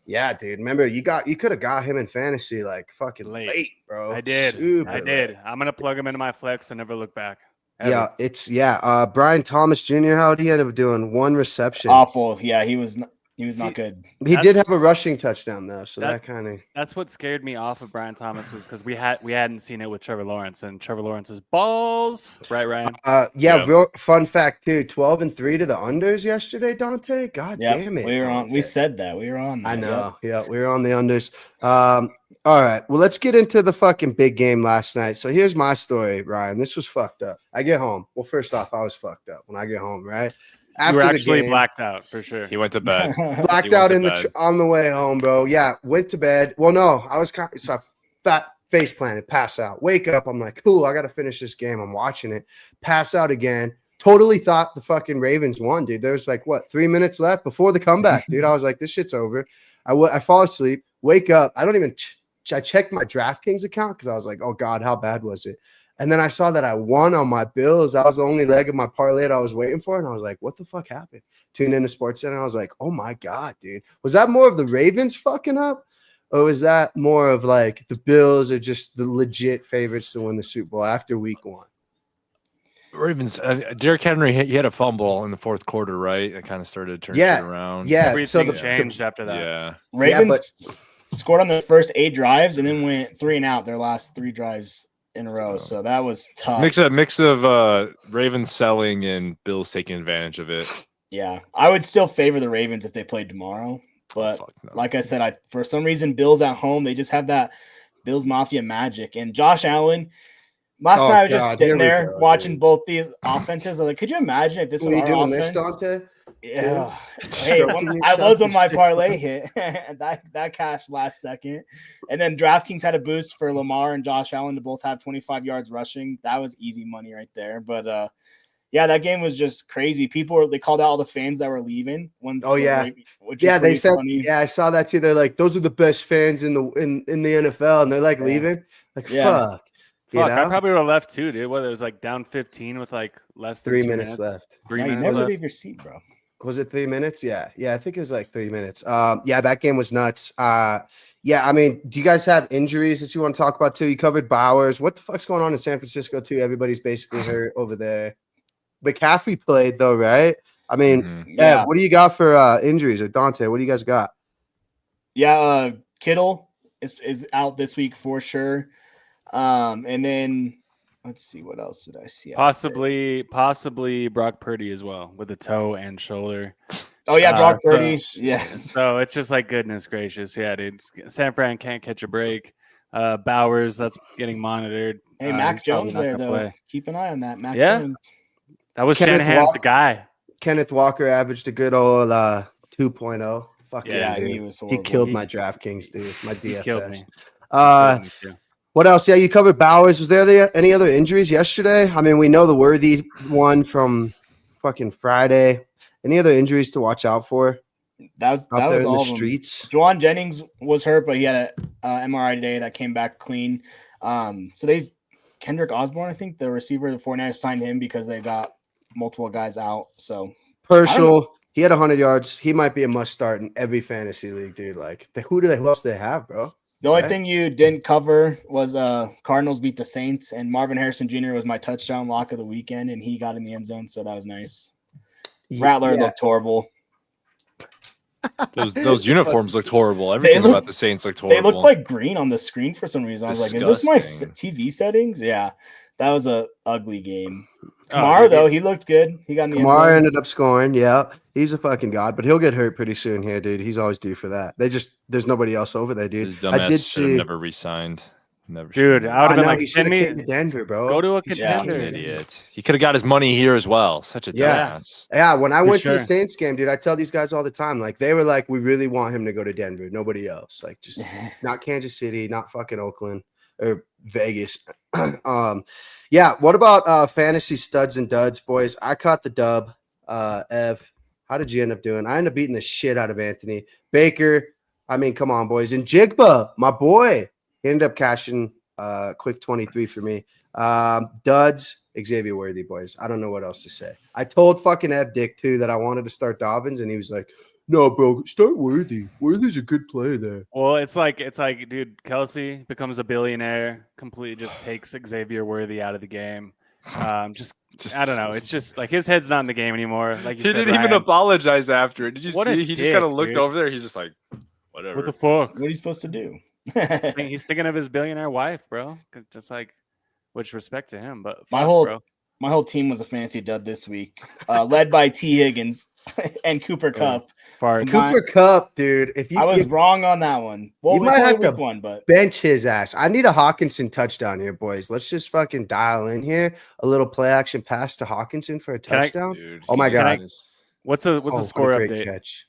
Yeah, dude. Remember, you could have got him in fantasy like fucking Late. late, bro. I did. Super I late. did. I'm gonna plug him into my flex and never look back. Ever. Yeah, Brian Thomas Jr. How'd he end up doing? One reception. Awful. Yeah, he was not See, good. He did have a rushing touchdown though, so that That- kind of. That's what scared me off of Brian Thomas was because we hadn't seen it with Trevor Lawrence, and Trevor Lawrence's balls, right, Ryan? Yeah. Real fun fact too. 12-3 to the unders yesterday, Dante. God Yeah, damn it. we were on. Dante. We said that we were on. I that, know. Yeah, we were on the unders. All right. Well, let's get into the fucking big game last night. So here's my story, Ryan. This was fucked up. I get home. Well, first off, I was fucked up when I get home, right? You were the actually game, blacked out for sure. He went to bed. Yep. blacked He went out to in the bed. on the way home, bro. Yeah, went to bed. Well, no, I was kind of so I fat face planted, pass out, wake up. I'm like, cool, I gotta finish this game. I'm watching it, pass out again. Totally thought the fucking Ravens won, dude. There's like 3 minutes left before the comeback, dude. I was like, this shit's over. I fall asleep, wake up. I don't even. I checked my DraftKings account because I was like, oh god, how bad was it? And then I saw that I won on my Bills. That was the only leg of my parlay that I was waiting for. And I was like, what the fuck happened? Tuned into SportsCenter. I was like, oh my God, dude. Was that more of the Ravens fucking up? Or was that more of like the Bills are just the legit favorites to win the Super Bowl after week one? Ravens. Derrick Henry, he had a fumble in the fourth quarter, right? It kind of started to turn Yeah, shit around. Yeah. Everything So changed after that. Yeah. Ravens scored on their first 8 drives and then went 3 and out their last 3 drives in a row. So that was tough. Mix of Ravens selling and Bills taking advantage of it. Yeah, I would still favor the Ravens if they played tomorrow. But Fuck no. like I said, for some reason, Bills at home, they just have that Bills Mafia magic. And Josh Allen, last Oh, night I was God, just sitting here we there go, watching dude. both these offenses. I was like, could you imagine if this What was are you our doing offense? this, Dante? Yeah. Hey, Stroking I yourself was when and my stick parlay with hit. that cashed last second. And then DraftKings had a boost for Lamar and Josh Allen to both have 25 yards rushing. That was easy money right there. But yeah, that game was just crazy. They called out all the fans that were leaving when Oh, yeah. which Yeah, is they pretty said. funny. Yeah, I saw that too. They're like, those are the best fans in the NFL, and they're like Yeah. leaving. Like, Yeah. fuck. You Fuck, I know? probably would have left too, dude. Whether it was like down 15 with like less than 3 2 minutes left. 3 No, you minutes never left. leave your seat, bro. Was it 3 minutes? Yeah. I think it was like 3 minutes. Yeah, that game was nuts. Yeah, I mean, do you guys have injuries that you want to talk about too? You covered Bowers. What the fuck's going on in San Francisco too? Everybody's basically hurt over there. McCaffrey played though, right? I mean, Mhm. yeah. What do you got for injuries? Or Dante, what do you guys got? Yeah, Kittle is out this week for sure. And then let's see, what else did I see? out there? Possibly Brock Purdy as well with a toe and shoulder. Oh yeah, Brock so- Purdy. Yes. So it's just like goodness gracious, yeah, dude. San Fran can't catch a break. Bowers, that's getting monitored. Hey, Mac he's probably Jones not there gonna though. play. Keep an eye on that. Mac Yeah. Jones. That was Kenneth Shanahan's Walker. the guy. Kenneth Walker averaged a good old 2.0. Fuck Yeah, yeah, Yeah, dude. he was He horrible. killed He- my DraftKings, dude. My He killed me. DFS. What else? Yeah, you covered Bowers. Was there any other injuries yesterday? I mean, we know the Worthy one from fucking Friday. Any other injuries to watch out for That out there was in all the of them. streets? Juwan Jennings was hurt, but he had a MRI today that came back clean. So they Kendrick Osborne, I think the receiver, the 49ers signed him because they got multiple guys out. So Herschel, he had 100 yards. He might be a must start in every fantasy league, dude. Like, who else do they have, bro? the only thing you didn't cover was Cardinals beat the Saints, and Marvin Harrison Jr. was my touchdown lock of the weekend, and he got in the end zone, so that was nice. Rattler looked horrible. Those uniforms looked horrible. Everything about the Saints looked horrible. They looked like green on the screen for some reason. I was like, is this my TV settings? Yeah, that was a ugly game. Kamara, though, he looked good. He got in the end zone. Kamara ended up scoring. Yeah, he's a fucking god, but he'll get hurt pretty soon here, dude. He's always due for that. There's nobody else over there, dude. His dumbass should have never re-signed. Never. Dude, I would have been like, send me to Denver, bro. Go to a contender. Idiot. He could have got his money here as well. Such a dumbass. Yeah, when I went to the Saints game, dude, I tell these guys all the time, like they were like, we really want him to go to Denver. Nobody else. Like just not Kansas City, not fucking Oakland or Vegas. Yeah. What about fantasy studs and duds, boys? I caught the dub. Ev, how did you end up doing? I ended up beating the shit out of Anthony Baker. I mean, come on, boys. And Jigba, my boy. He ended up cashing quick 23 for me. Duds, Xavier Worthy, boys. I don't know what else to say. I told fucking Ev Dick, too, that I wanted to start Dobbins, and he was like, no, bro, start Worthy. Worthy's a good player there. Well, it's like, dude, Kelsey becomes a billionaire, completely just takes Xavier Worthy out of the game. I don't know. It's just like his head's not in the game anymore. Like he didn't even apologize after it. Did you see? He just kind of looked over there. He's just like, whatever. What the fuck? What are you supposed to do? He's thinking of his billionaire wife, bro. Just like, which respect to him, but my whole team was a fantasy dud this week, led by T. Higgins and Cooper Kupp. Cooper Kupp, dude. I was wrong on that one. Well, you might have to bench his ass. I need a Hawkinson touchdown here, boys. Let's just fucking dial in here. A little play action pass to Hawkinson for a touchdown. Oh my god! What's the score update? Catch.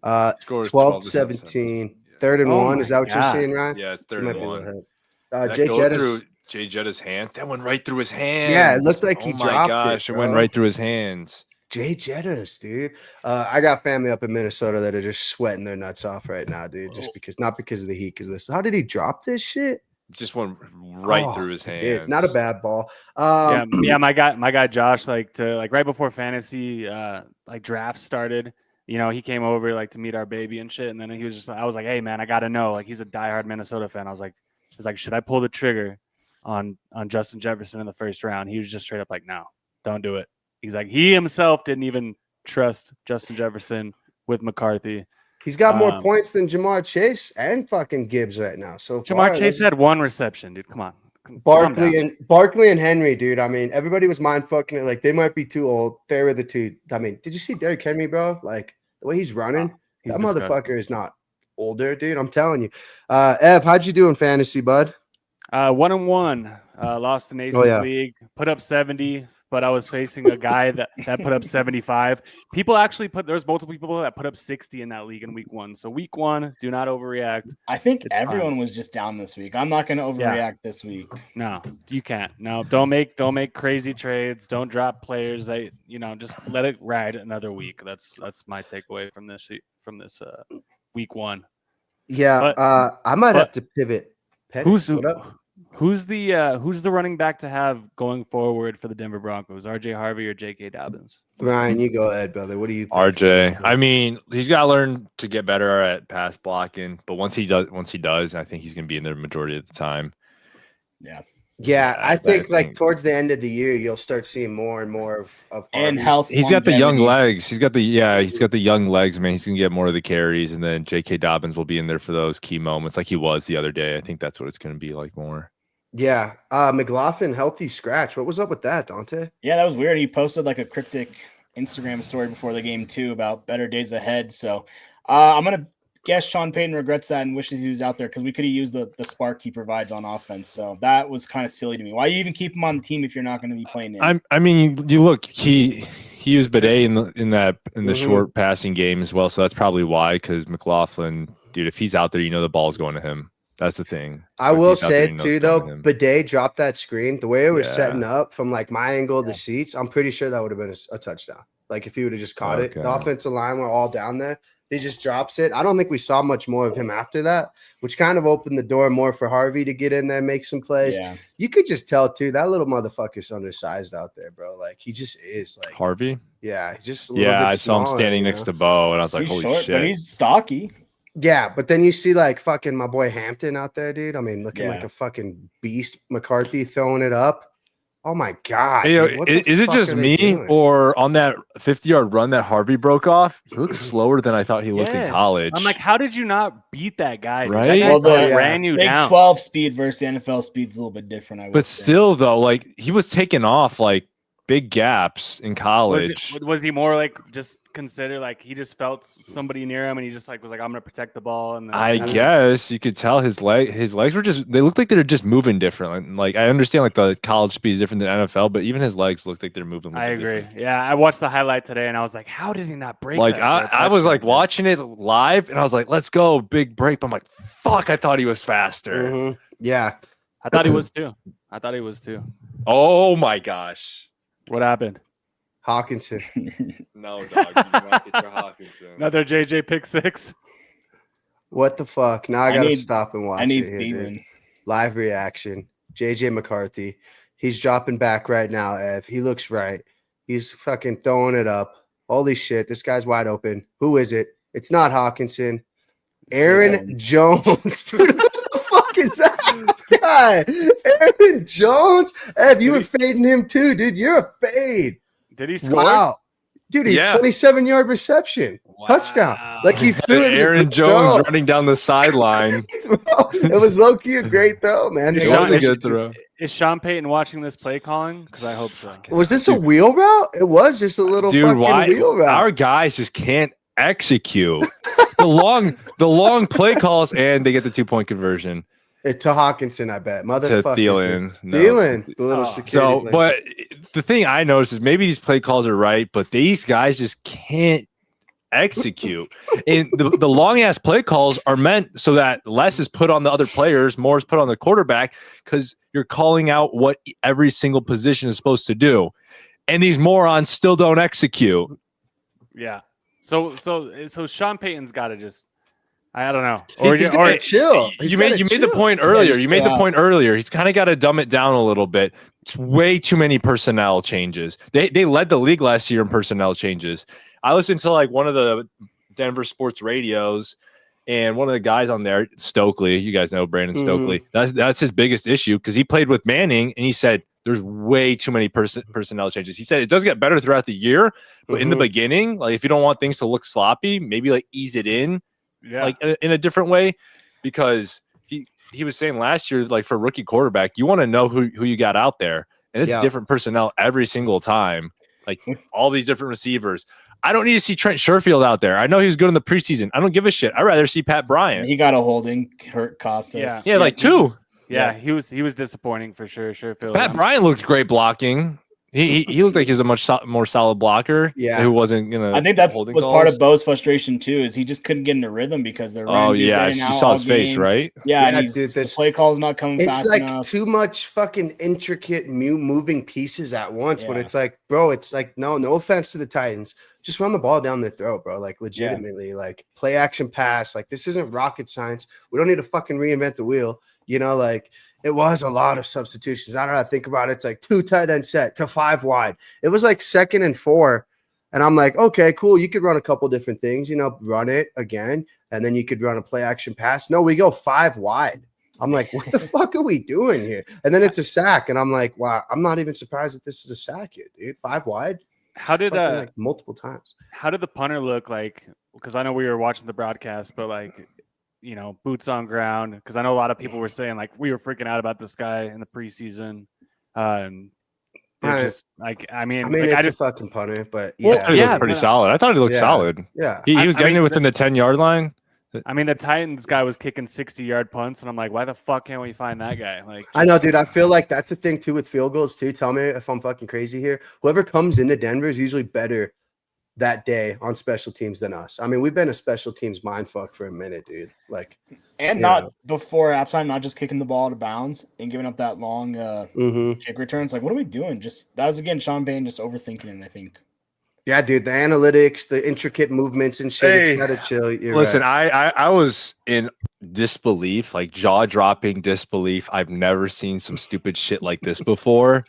12-17. 3rd and 1. Is that what you're seeing, Ryan? Yeah, it's 3rd and 1. Jay Jetta's hands. That went right through his hands. Yeah, it looked like he dropped it. It went right through his hands. Jay Jetta's, dude. I got family up in Minnesota that are just sweating their nuts off right now, dude. Just not because of the heat. Because this, how did he drop this shit? It just went right through his hands. Dude, not a bad ball. Yeah. My guy Josh, like right before fantasy draft started. You know, he came over to meet our baby and shit, and then he was just. I was like, "Hey, man, I gotta know." Like, he's a diehard Minnesota fan. I was like, "Should I pull the trigger on Justin Jefferson in the first round?" He was just straight up like, "No, don't do it." He's like, he himself didn't even trust Justin Jefferson with McCarthy. He's got more points than Jamar Chase and fucking Gibbs right now. So Jamar Chase had 1 reception, dude. Come on. Barkley and Henry, dude. I mean, everybody was mind fucking it. Like, they might be too old. They were the two. I mean, did you see Derrick Henry, bro? Like, the way he's running, that motherfucker is not older, dude. I'm telling you. Ev, how'd you do in fantasy, bud? 1-1. Lost in Nations League. Put up 70, but I was facing a guy that put up 75. People actually there's multiple people that put up 60 in that league in week 1. So week 1, do not overreact. I think everyone was just down this week. I'm not going to overreact this week. No, you can't. No, don't make crazy trades. Don't drop players. Just let it ride another week. That's my takeaway from this week 1. Yeah, but, I might have to pivot. Who's the running back to have going forward for the Denver Broncos? RJ Harvey or J.K. Dobbins? Ryan, you go ahead, brother. What do you think? RJ. I mean, he's got to learn to get better at pass blocking, but once he does, I think he's going to be in there the majority of the time. Yeah, I think towards the end of the year, you'll start seeing more and more of and health. He's got the young legs. He's got the young legs, man. He's gonna get more of the carries, and then J.K. Dobbins will be in there for those key moments, like he was the other day. I think that's what it's gonna be like more. Yeah, McLaughlin healthy scratch. What was up with that, Dante? Yeah, that was weird. He posted like a cryptic Instagram story before the game too about better days ahead. So I'm gonna guess Sean Payton regrets that and wishes he was out there because we could have used the spark he provides on offense. So that was kind of silly to me. Why you even keep him on the team if you're not going to be playing him? I mean, you look, he used Bidet in the short passing game as well. So that's probably why, because McLaughlin, dude, if he's out there, the ball's going to him. That's the thing. I will say too, though, Bidet dropped that screen. The way it was setting up from like my angle of the seats, I'm pretty sure that would have been a touchdown. Like if he would have just caught it. The offensive line were all down there. He just drops it. I don't think we saw much more of him after that, which kind of opened the door more for Harvey to get in there and make some plays. Yeah. You could just tell too that little motherfucker's undersized out there, bro. Like he just is like Harvey. yeah, just a little bit Yeah, I saw him smaller, standing you next know? to Bo, and I was like, He's "Holy short, shit!" but he's stocky. Yeah, but then you see like fucking my boy Hampton out there, dude. I mean, looking like Yeah. a fucking beast. McCarthy throwing it up. Oh my god, Hey, yo, dude, what the is it fuck just are they me, doing? or on that 50-yard run that Harvey broke off? He looks slower than I thought he looked in Yes. college. I'm like, how did you not beat that guy? Dude? Right? That guy Well, fucking yeah. ran you Big down. 12 speed versus the NFL speed's a little bit different. I would but say. still, though, like he was taking off like big gaps in college. Was he more like just consider like he just felt somebody near him and he just like was like I'm gonna protect the ball and then, I guess you could tell his legs were just they looked like they were just moving different. Like I understand like the college speed is different than NFL, but even his legs looked like they're moving. A I little agree. different. Yeah, I watched the highlight today and I was like, how did he not break? Like that for a I was like touchdown? watching it live and I was like, let's go, big break. But I'm like, fuck, I thought he was faster. Mhm. Yeah, I thought he was too. Oh my gosh. What happened? Hawkinson. No, dog. You do not get your Hawkinson. Another JJ pick six. What the fuck? Now I gotta need- stop and watch I need it here, dude. Thielen. Live reaction. JJ McCarthy. He's dropping back right now, Ev. He looks right. He's fucking throwing it up. Holy shit, this guy's wide open. Who is it? It's not Hawkinson. Aaron Jones. Dude, what the fuck is that guy? Aaron Jones? Ev, you were fading him too, dude. You're a fade. Did he score? Wow. Dude, he's Yeah. 27-yard reception. Touchdown. Like he threw it. Aaron Jones running down the sideline. It was low-key a great throw, man. It Sean- was a good throw. Is Sean Payton watching this play calling? Because I hope so. Was this a wheel route? It was just a little Dude, fucking why wheel route. our guys just can't execute the long play calls and they get the 2-point conversion To Hawkinson, I bet. to Motherfucker. Thielen. No. Thielen, the little Oh. security. So, blanket. but the thing I noticed is maybe these play calls are right, but these guys just can't execute. And the long ass play calls are meant so that less is put on the other players, more is put on the quarterback because you're calling out what every single position is supposed to do. And these morons still don't execute. Yeah. So Sean Payton's got to just, I don't know. He's gotta chill. He's You made gotta the chill. point earlier. just You made the chill point earlier. He's kind of got to dumb it down a little bit. It's way too many personnel changes. They led the league last year in personnel changes. I listened to like one of the Denver sports radios, and one of the guys on there, Stokely. You guys know Brandon Stokely. That's his biggest issue because he played with Manning, and he said there's way too many personnel changes. He said it does get better throughout the year, but in the beginning, like if you don't want things to look sloppy, maybe like ease it in. Yeah. Like in a different way, because he was saying last year, like for rookie quarterback, you want to know who you got out there, and it's different personnel every single time. Like all these different receivers. I don't need to see Trent Sherfield out there. I know he was good in the preseason. I don't give a shit. I'd rather see Pat Bryant. He got a holding. Hurt cost us. Yeah, like two. Yeah, he was disappointing for sure. Sherfield. Pat Bryant looked great blocking. He looked like he was a much more solid blocker. Yeah. Who wasn't gonna. I think that holding was calls. part of Bo's frustration too, is he just couldn't get into rhythm because they're Oh yeah, you saw his face, right? Yeah, Yeah, and dude, the this- play call's not coming It's fast like enough. too much fucking intricate moving pieces at once when Yeah. it's like, bro, it's like, no offense to the Titans. Just run the ball down their throat, bro. Like legitimately, like play action pass. Like this isn't rocket science. We don't need to fucking reinvent the wheel. You know, like it was a lot of substitutions. I don't know how to think about it. It's like 2 tight end set to 5 wide. It was like 2nd and 4. And I'm like, okay, cool. You could run a couple different things, run it again. And then you could run a play action pass. No, we go 5 wide. I'm like, what the fuck are we doing here? And then it's a sack. And I'm like, wow, I'm not even surprised that this is a sack yet, dude. 5 wide. How did Fucking, like multiple times. how did the punter look like? Because I know we were watching the broadcast, but like, boots on ground. Because I know a lot of people were saying like we were freaking out about this guy in the preseason. They're just like, I mean, like, it's I a just fucking punter, but He yeah, looked pretty solid. I thought he looked Yeah. solid. yeah. He I was mean, getting it within the 10-yard line. I mean, the Titans guy was kicking 60-yard punts, and I'm like, why the fuck can't we find that guy? Like, I know, dude. I feel like that's the thing too with field goals too. Tell me if I'm fucking crazy here. Whoever comes into Denver is usually better that day on special teams than us. I mean, we've been a special teams mindfuck for a minute, dude. Like, And not before halftime, not just kicking the ball out of bounds and giving up that long kick returns. Like, what are we doing? Just that was again Sean Payton just overthinking it, I think. Yeah, dude, the analytics, the intricate movements and shit, Hey, it's gotta chill. You're Listen, right. I was in disbelief, like jaw-dropping disbelief. I've never seen some stupid shit like this before.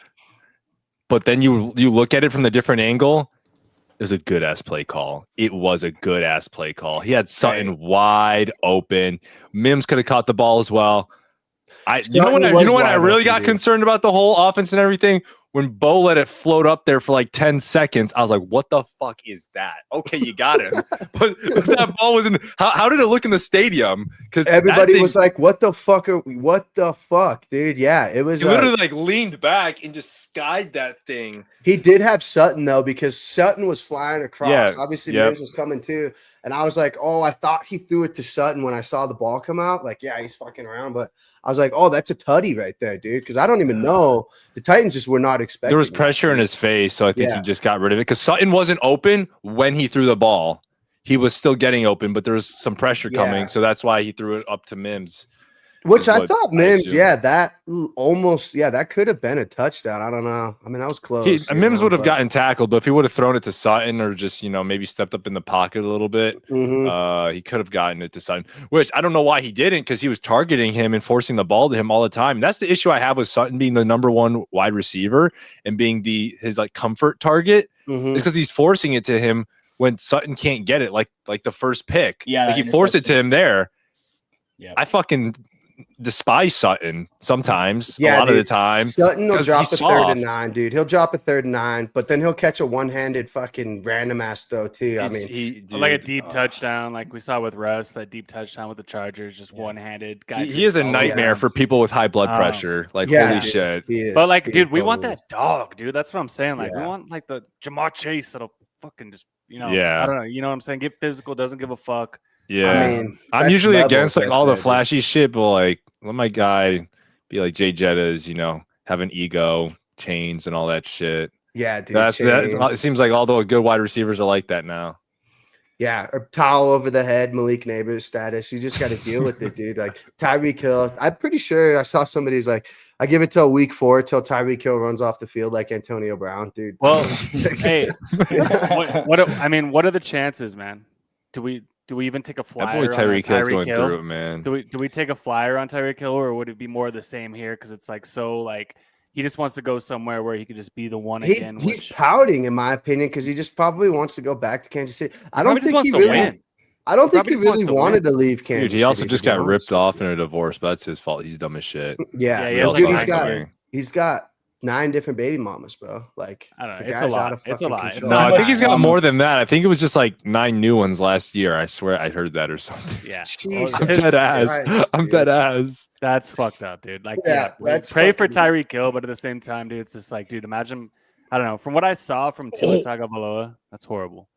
But then you look at it from the different angle. It was a good ass play call. It was a good ass play call. He had Sutton wide open. Mims could have caught the ball as well. You know Sutton when was I wide really open, got dude. concerned about the whole offense and everything? When Bo let it float up there for like 10 seconds, I was like, what the fuck is that? Okay, you got him. but that ball was in. How did it look in the stadium? Because Everybody was like, what the fuck dude? Yeah, it was he literally like leaned back and just skied that thing. he did have Sutton though, because Sutton was flying across. Yeah, Obviously, yep. Mims was coming too. And I was like, oh, I thought he threw it to Sutton when I saw the ball come out. Like, yeah, he's fucking around. But I was like, oh, that's a tutty right there, dude. Because I don't even know. The Titans just were not expecting. There was pressure in his face, so I think he just got rid of it. Because Sutton wasn't open when he threw the ball. He was still getting open, but there was some pressure coming. So that's why he threw it up to Mims. Which I thought Mims, that could have been a touchdown. I don't know. I mean, that was close. Mims would have gotten tackled, but if he would have thrown it to Sutton or just, maybe stepped up in the pocket a little bit, he could have gotten it to Sutton, which I don't know why he didn't, because he was targeting him and forcing the ball to him all the time. That's the issue I have with Sutton being the number one wide receiver and being his like comfort target, is because he's forcing it to him when Sutton can't get it, like the first pick. Yeah, like he forced it to him there. Yeah, I fucking despise Sutton sometimes. A lot of the time, Sutton will drop a soft. 3rd and 9, dude. He'll drop a 3rd and 9, but then he'll catch a one-handed fucking random ass throw too. I mean, like a deep touchdown, like we saw with Russ, that deep touchdown with the Chargers, just one-handed guy. He is a nightmare for people with high blood pressure. Like, holy shit. But like, dude, we want that dog, dude. That's what I'm saying. Like, we want like the Jamar Chase that'll fucking just, I don't know. You know what I'm saying? Get physical, doesn't give a fuck. Yeah, I mean, I'm usually against like all the flashy shit, but like, let my guy be like Jay Jettas, have an ego, chains, and all that shit. Yeah, dude. It seems like all the good wide receivers are like that now. Yeah, or towel over the head, Malik Neighbors status. You just got to deal with it, dude. Like Tyreek Hill, I'm pretty sure I saw somebody's like, I give it till week 4 till Tyreek Hill runs off the field like Antonio Brown, dude. Well, hey, what are the chances, man? Do we even take a flyer? That boy Tyreek Hill's going Hill? through it, man. Do we take a flyer on Tyreek Hill, or would it be more of the same here? Because it's like he just wants to go somewhere where he could just be the one again. He's pouting, in my opinion, because he just probably wants to go back to Kansas City. I don't think he really wanted to leave Kansas City. He also just got ripped off in a divorce, but that's his fault. He's dumb as shit. He's got 9 different baby mamas, bro. Like, I don't know. The guy's out of It's a lot. control. No, I think he's got more than that. I think it was just like 9 new ones last year. I swear I heard that or something. Yeah. Jesus I'm dead ass. Christ, I'm dead ass. That's fucked up, dude. Like, that's pray for Tyreek Hill, but at the same time, dude, it's just like, dude, imagine, I don't know, from what I saw from Tua Tagovailoa, that's horrible.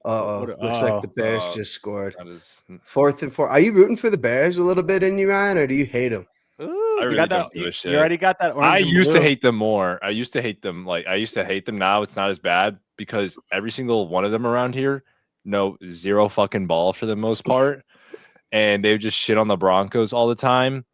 Looks like the Bears just scored. 4th and 4. Are you rooting for the Bears a little bit in you, Ryan, or do you hate them? Ooh, I really you don't give a shit. You already got that. I used to hate them more. I used to hate them. Now it's not as bad because every single one of them around here know zero fucking ball for the most part. And they just shit on the Broncos all the time.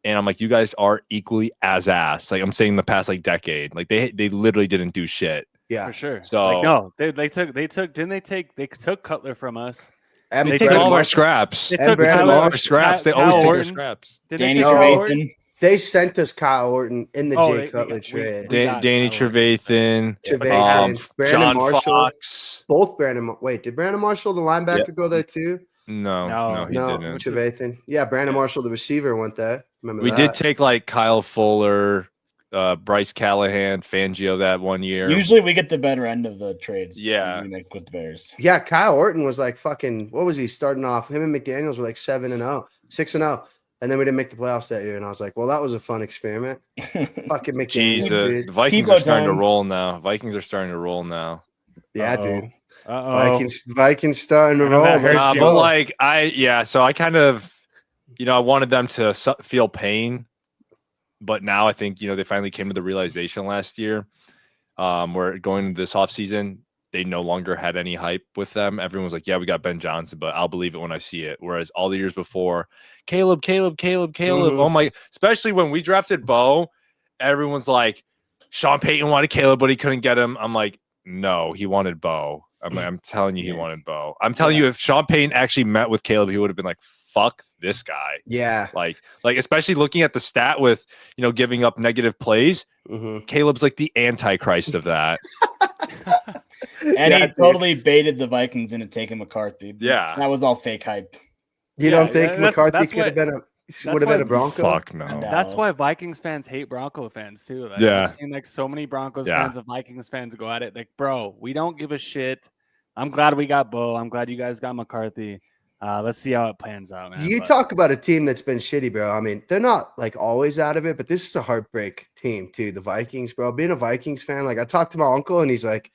And I'm like, you guys are equally as ass. Like I'm saying the past like decade. Like they literally didn't do shit. Yeah. For sure. So like, no, they took Cutler from us. And they took all our scraps. They took all our scraps. They always take our scraps. Danny Trevathan. They sent us Kyle Orton in the Jay Cutler trade. Danny Trevathan, Brandon Marshall. Fox. Both Brandon. Wait, did Brandon Marshall, the linebacker, go there too? No, he didn't. Trevathan. Yeah, Brandon Marshall, the receiver, went there. Remember we did take like Kyle Fuller, Bryce Callahan, Fangio that one year. Usually we get the better end of the trades. Yeah. With the Bears. Yeah, Kyle Orton was like fucking, what was he starting off? Him and McDaniels were like 7-0, 6-0. And then we didn't make the playoffs that year. And I was like, well, that was a fun experiment. Fucking McDaniels. Jesus. The Vikings are starting to roll now. Yeah, dude. Vikings starting to roll. But like, so I kind of, I wanted them to feel pain. But now I think, they finally came to the realization last year where going into this offseason, they no longer had any hype with them. Everyone was like, yeah, we got Ben Johnson, but I'll believe it when I see it. Whereas all the years before, Caleb. Mm-hmm. Oh my, especially when we drafted Bo, everyone's like, Sean Payton wanted Caleb, but he couldn't get him. I'm like, No, he wanted Bo. I'm telling you, he Yeah. wanted Bo. I'm telling you, if Sean Payton actually met with Caleb, he would have been like, "Fuck this guy." Yeah. Like especially looking at the stat with giving up negative plays. Mm-hmm. Caleb's like the antichrist of that. And Yeah, he dude. totally baited the Vikings into taking McCarthy. Yeah. That was all fake hype. You don't think McCarthy that's could have why- been would have been a Bronco? Fuck no. And, That's why Vikings fans hate Bronco fans too. Like, Yeah. I've seen like so many Broncos Yeah. fans and Vikings fans go at it like, bro, we don't give a shit. I'm glad we got Bo. I'm glad you guys got McCarthy. Let's see how it plans out, man. You But- talk about a team that's been shitty, bro. I mean, they're not like always out of it, but this is a heartbreak team too. The Vikings, bro. Being a Vikings fan, like I talked to my uncle and he's like,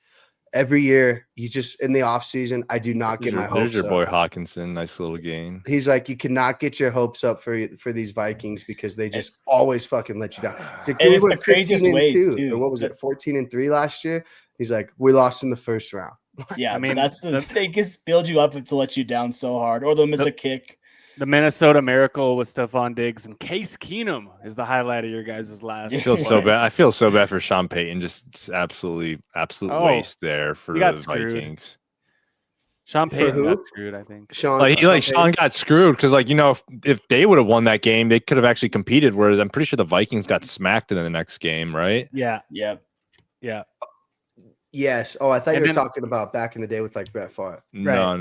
every year you just in the off season, I do not get my There's hopes your up. boy Hawkinson. Nice little game. He's like, you cannot get your hopes up for these Vikings because they just always fucking let you down. He's like, And we it's went the craziest 15-2, ways, too. or what was it, 14-3 last year? He's like, we lost in the first round. Yeah, I mean, that's they just build you up to let you down so hard, or they'll miss a kick. The Minnesota Miracle with Stephon Diggs and Case Keenum is the highlight of your guys' last. I I feel so play. bad. I feel so bad for Sean Payton. Just absolute Oh, waste there for he the got screwed. Vikings. Sean For Payton who? got screwed, I think. Sean Sean got screwed because if they would have won that game, they could have actually competed. Whereas I'm pretty sure the Vikings got smacked in the next game, right? Yeah, Yeah, yeah. Yes. Oh, I thought And you were then- talking about back in the day with like Brett Favre. No.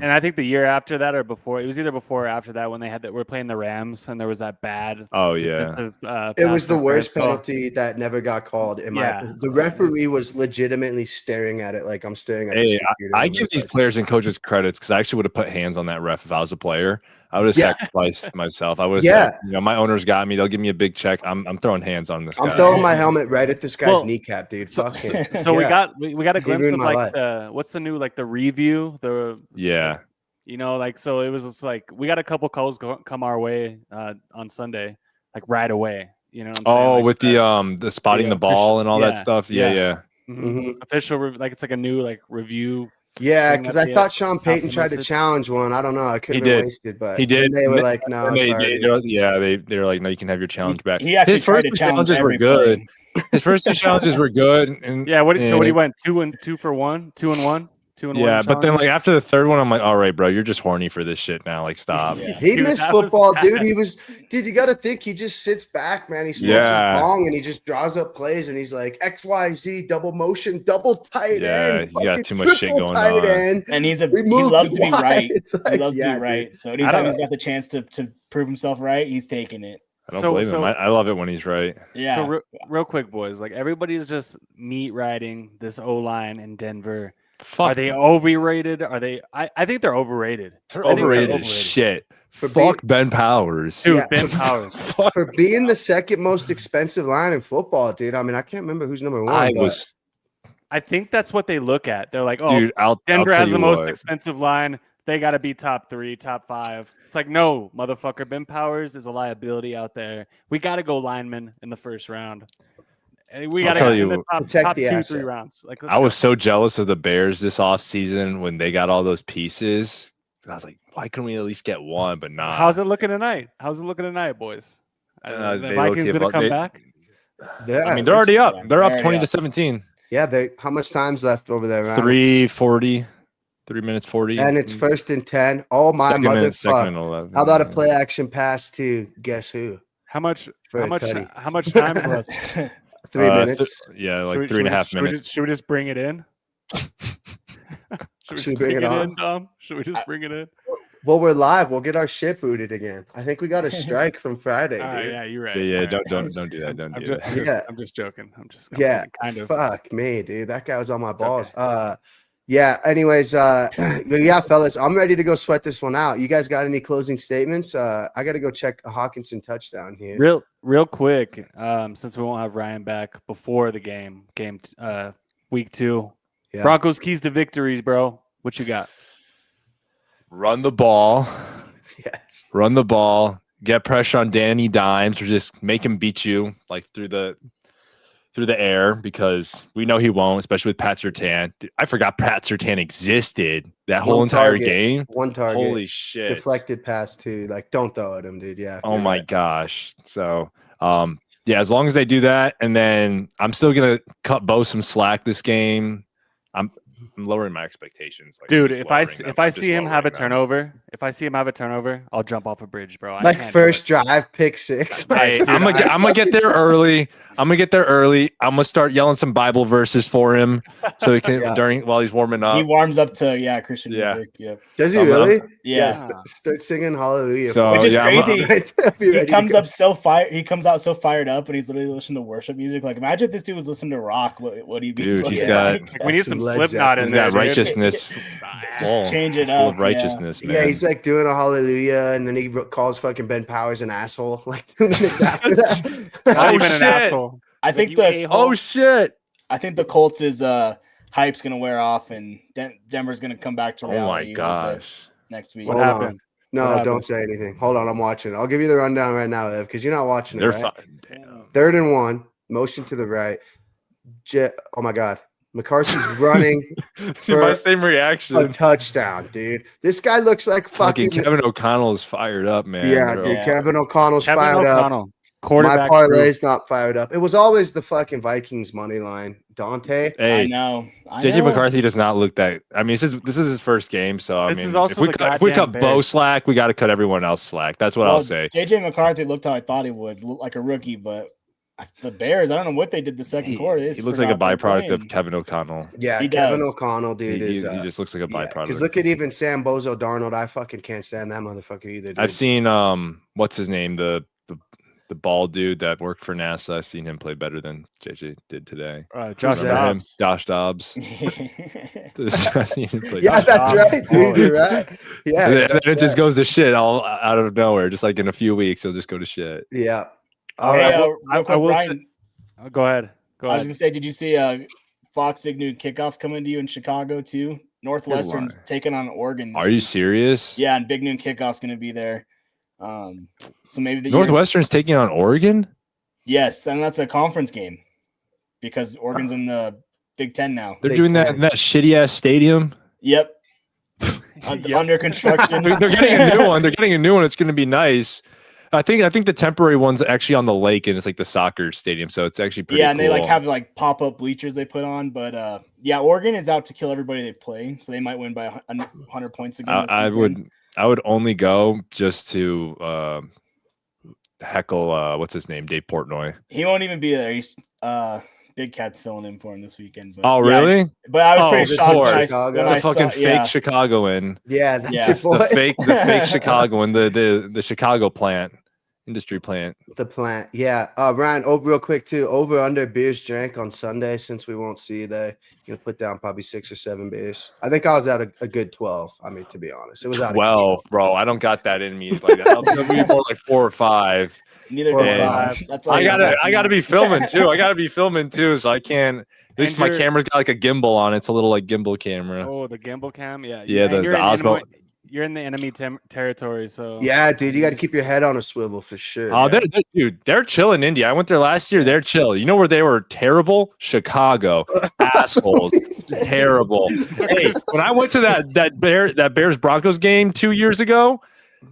And I think the year after that, or before, it was either before or after that when they were playing the Rams, and there was that bad. Oh yeah. defensive, It was pass the worst interference call. penalty that never got called. Yeah. The referee was legitimately staring at it like I'm staring at this Hey, computer. I I'm give just these like, players and coaches credits because I actually would have put hands on that ref if I was a player. I would have Yeah. sacrificed myself. I would have Yeah. said, my owners got me. They'll give me a big check. I'm throwing hands on this I'm guy. throwing my helmet right at this guy's Well, kneecap, dude. Fuck him. So we Yeah. got a He glimpse ruined of my like what's the new the review Yeah. so it was just like we got a couple calls come our way on Sunday like right away. You know what I'm saying? Oh, Like, with the spotting yeah, the ball and all that yeah, stuff. Yeah, yeah. yeah. mhm. Official like it's like a new review. Yeah, thing because that I they thought Sean Payton tried to implemented. challenge one. I don't know. I couldn't He have did. wasted, but He did. then they were like, no, And it's they already. did. They were like, no, you can have your challenge back. he actually His tried first to two challenge challenges were every good. play. His first two challenges were good. And Yeah, so what he and- went 2 for 1, 2 and 1, 2 and 1. Yeah, but then challenge? like after the third one, I'm like, all right, bro, you're just horny for this shit now. Like, stop. Yeah. He Dude, missed that was football, dude. bad. Dude, you got to think he just sits back, man. He smokes Yeah. his bong and he just draws up plays and he's like XYZ, double motion, double tight Yeah, end. you got fucking too much shit triple going tight on. end. And he We loves moved to be wide. right. It's He like, loves to yeah, be right. dude. So anytime he's don't- got the chance to prove himself right, he's taking it. I don't So- blame him. so- I love it when he's right. Yeah. So real quick, boys, like everybody's just meat riding this O line in Denver. Fuck. Are they overrated? Are they? I think they're overrated. They're I think they're overrated as shit. For Fuck Ben Powers. Dude, Yeah. Ben Powers. Fuck. For being the second most expensive line in football, dude. I mean, I can't remember who's number one. I but was, I think that's what they look at. They're like, oh, dude. I'll Denver tell has the you most what. expensive line. They got to be top 3, top 5. It's like, no, motherfucker. Ben Powers is a liability out there. We got to go lineman in the first round. And we I'll got to tell get in you, the top, protect top the 2, 3 asset. rounds. Like, let's I go. was so jealous of the Bears this offseason when they got all those pieces. I was like, why couldn't we at least get one? But nah. How's it looking tonight? How's it looking tonight, boys? The They Vikings low-key- gonna come they- back? yeah, I mean, they're already up. yeah, They're they're up already 20 up. to 17. yeah. How much time's left over there, man? 3:40. 3 minutes 40. And it's 1st and 10. Oh my second and motherfucker! 11. How about a play action pass to guess who? How much? For How a much? tutty. How much time's left? 3 minutes. Yeah, like Should we- three and a should we half just- should we minutes. just- Should we just bring it in? Should we bring it on? in, Dom? Should we just bring it in? Well, we're live. We'll get our shit booted again. I think we got a strike from Friday, All right, dude. yeah, you're right. Yeah, All right. don't do that. Don't I'm do just, that. Yeah. I'm just joking. I'm Yeah, kind of. fuck me, dude. That guy was on my It's balls. okay. Yeah. Anyways, yeah, fellas, I'm ready to go sweat this one out. You guys got any closing statements? I got to go check a Hawkinson touchdown here. Real quick, since we won't have Ryan back before the week 2. Yeah. Broncos keys to victories, bro. What you got? Run the ball. Yes. Run the ball. Get pressure on Danny Dimes or just make him beat you like through the air because we know he won't, especially with Pat Surtain. Dude, I forgot Pat Surtain existed that whole One entire target. game. One target. Holy shit. Deflected pass too. Like, don't throw at him, dude. Yeah. Oh my gosh. So yeah, as long as they do that, and then I'm still gonna cut Bo some slack this game. I'm lowering my expectations. Like, Dude, I'm just if I lowering them. if I I'm just see him have a lowering turnover, I'll jump off a bridge, bro. I Like can't first do it. drive, pick six. Hey, dude, I'm gonna get there early. I'm gonna start yelling some Bible verses for him so he can Yeah. while he's warming He up. warms up to Christian Yeah. music. Yep. Does he So really? Yeah. Start singing Hallelujah. So, Which is yeah, crazy. Right there, be He ready to comes go. up so fired. He comes out so fired up, and he's literally listening to worship music. Like, imagine if this dude was listening to rock. What he'd be? Dude, looking he's like. got Like, we need some Led Slipknot in he's there. got dude. righteousness full. change it He's full up, of yeah. righteousness, man. Yeah, he's like doing a hallelujah, and then he calls fucking Ben Powers an asshole. Like 2 minutes after that. Not Oh, even an shit. asshole. I He's think like, "You a-hole." Oh shit! I think the Colts is hype's gonna wear off, and Denver's gonna come back to Oh my reality a little bit gosh! next week. What Hold happened? on. No, What happened? don't say anything. Hold on, I'm watching it. I'll give you the rundown right now, Ev, because you're not watching it. They're Right? fine. Damn. 3rd and 1, motion to the right. Oh my God, McCarthy's running See, my for same a reaction. touchdown, dude. This guy looks like Fucking fucking. Kevin O'Connell is fired up, man. Yeah, bro. dude. Yeah. Kevin O'Connell's Kevin fired up. O'Connell, My quarterback. parlay's not fired up. It was always the fucking Vikings money line. Dante. I Hey, know. JJ McCarthy does not look that. I mean, this is his first game, so I This mean, is also if we the cut goddamn Bo Bears. slack, we got to cut everyone else slack. That's what I'll say. JJ McCarthy looked how I thought he would, look like a rookie, but the Bears, I don't know what they did the second quarter. They He just looks like a forgot they were byproduct of playing. Kevin O'Connell. Yeah, He Kevin does. O'Connell, dude, He is. just looks like a byproduct. Because look at even Sam Bozo Darnold. I fucking can't stand that motherfucker either. Dude. I've seen what's his name, the bald dude that worked for NASA. I've seen him play better than JJ did today. Josh that? Remember him? Dobbs. Josh Dobbs. I've seen him play Yeah, Josh that's Dobbs. right, dude. You're right. Yeah, And then that's it just right. goes to shit all out of nowhere. Just like in a few weeks, it'll just go to shit. Yeah. All Hey, right. real I quick, will say- Ryan, Go ahead. Go I was ahead. gonna say, did you see Fox big new kickoffs coming to you in Chicago too? Northwestern's lying. taking on Oregon. this Are you week. serious? Yeah, and big noon kickoff's gonna be there. So maybe the Northwestern's taking on Oregon? Yes, and that's a conference game because Oregon's in the Big Ten now. They're Big doing that Ten. in that shitty ass stadium. Yep. Yep. Under construction. They're getting a new one. They're getting a new one. It's going to be nice. I think the temporary one's actually on the lake and it's like the soccer stadium, so it's actually pretty Yeah, and they like cool. have like pop-up bleachers they put on, but yeah, Oregon is out to kill everybody they play, so they might win by 100 points again. this I weekend. would only go just to heckle what's his name, Dave Portnoy. He won't even be there. He's Big Cat's filling in for him this weekend. But Oh, yeah, really? But I was Oh, pretty of shocked course. when Chicago. when The I fucking saw, fake yeah. Chicagoan. Yeah, that's Yeah. your boy. The fake Chicagoan, the Chicago plant, industry plant. The plant. Yeah. Ryan, real quick too. Over under beers drank on Sunday, since we won't see you there. You're gonna put down probably 6 or 7 beers. I think I was at a good 12. I mean, to be honest. It was out of 12, bro. I don't got that in me like that. I'll be more like 4 or 5. Neither Or did I. five. That's all I you gotta be filming too. I gotta be filming too, so I can't. At least And my you're- camera's got like a gimbal on it. It's a little like gimbal camera. Oh, the gimbal cam. Yeah. Yeah, and the you're in Osmo. You're in the enemy territory, so Yeah, dude, you got to keep your head on a swivel for sure. Oh, dude, they're chill in India. I went there last year. They're chill. You know where they were terrible? Chicago. Assholes. Terrible. Hey, when I went to that Bears Broncos game 2 years ago,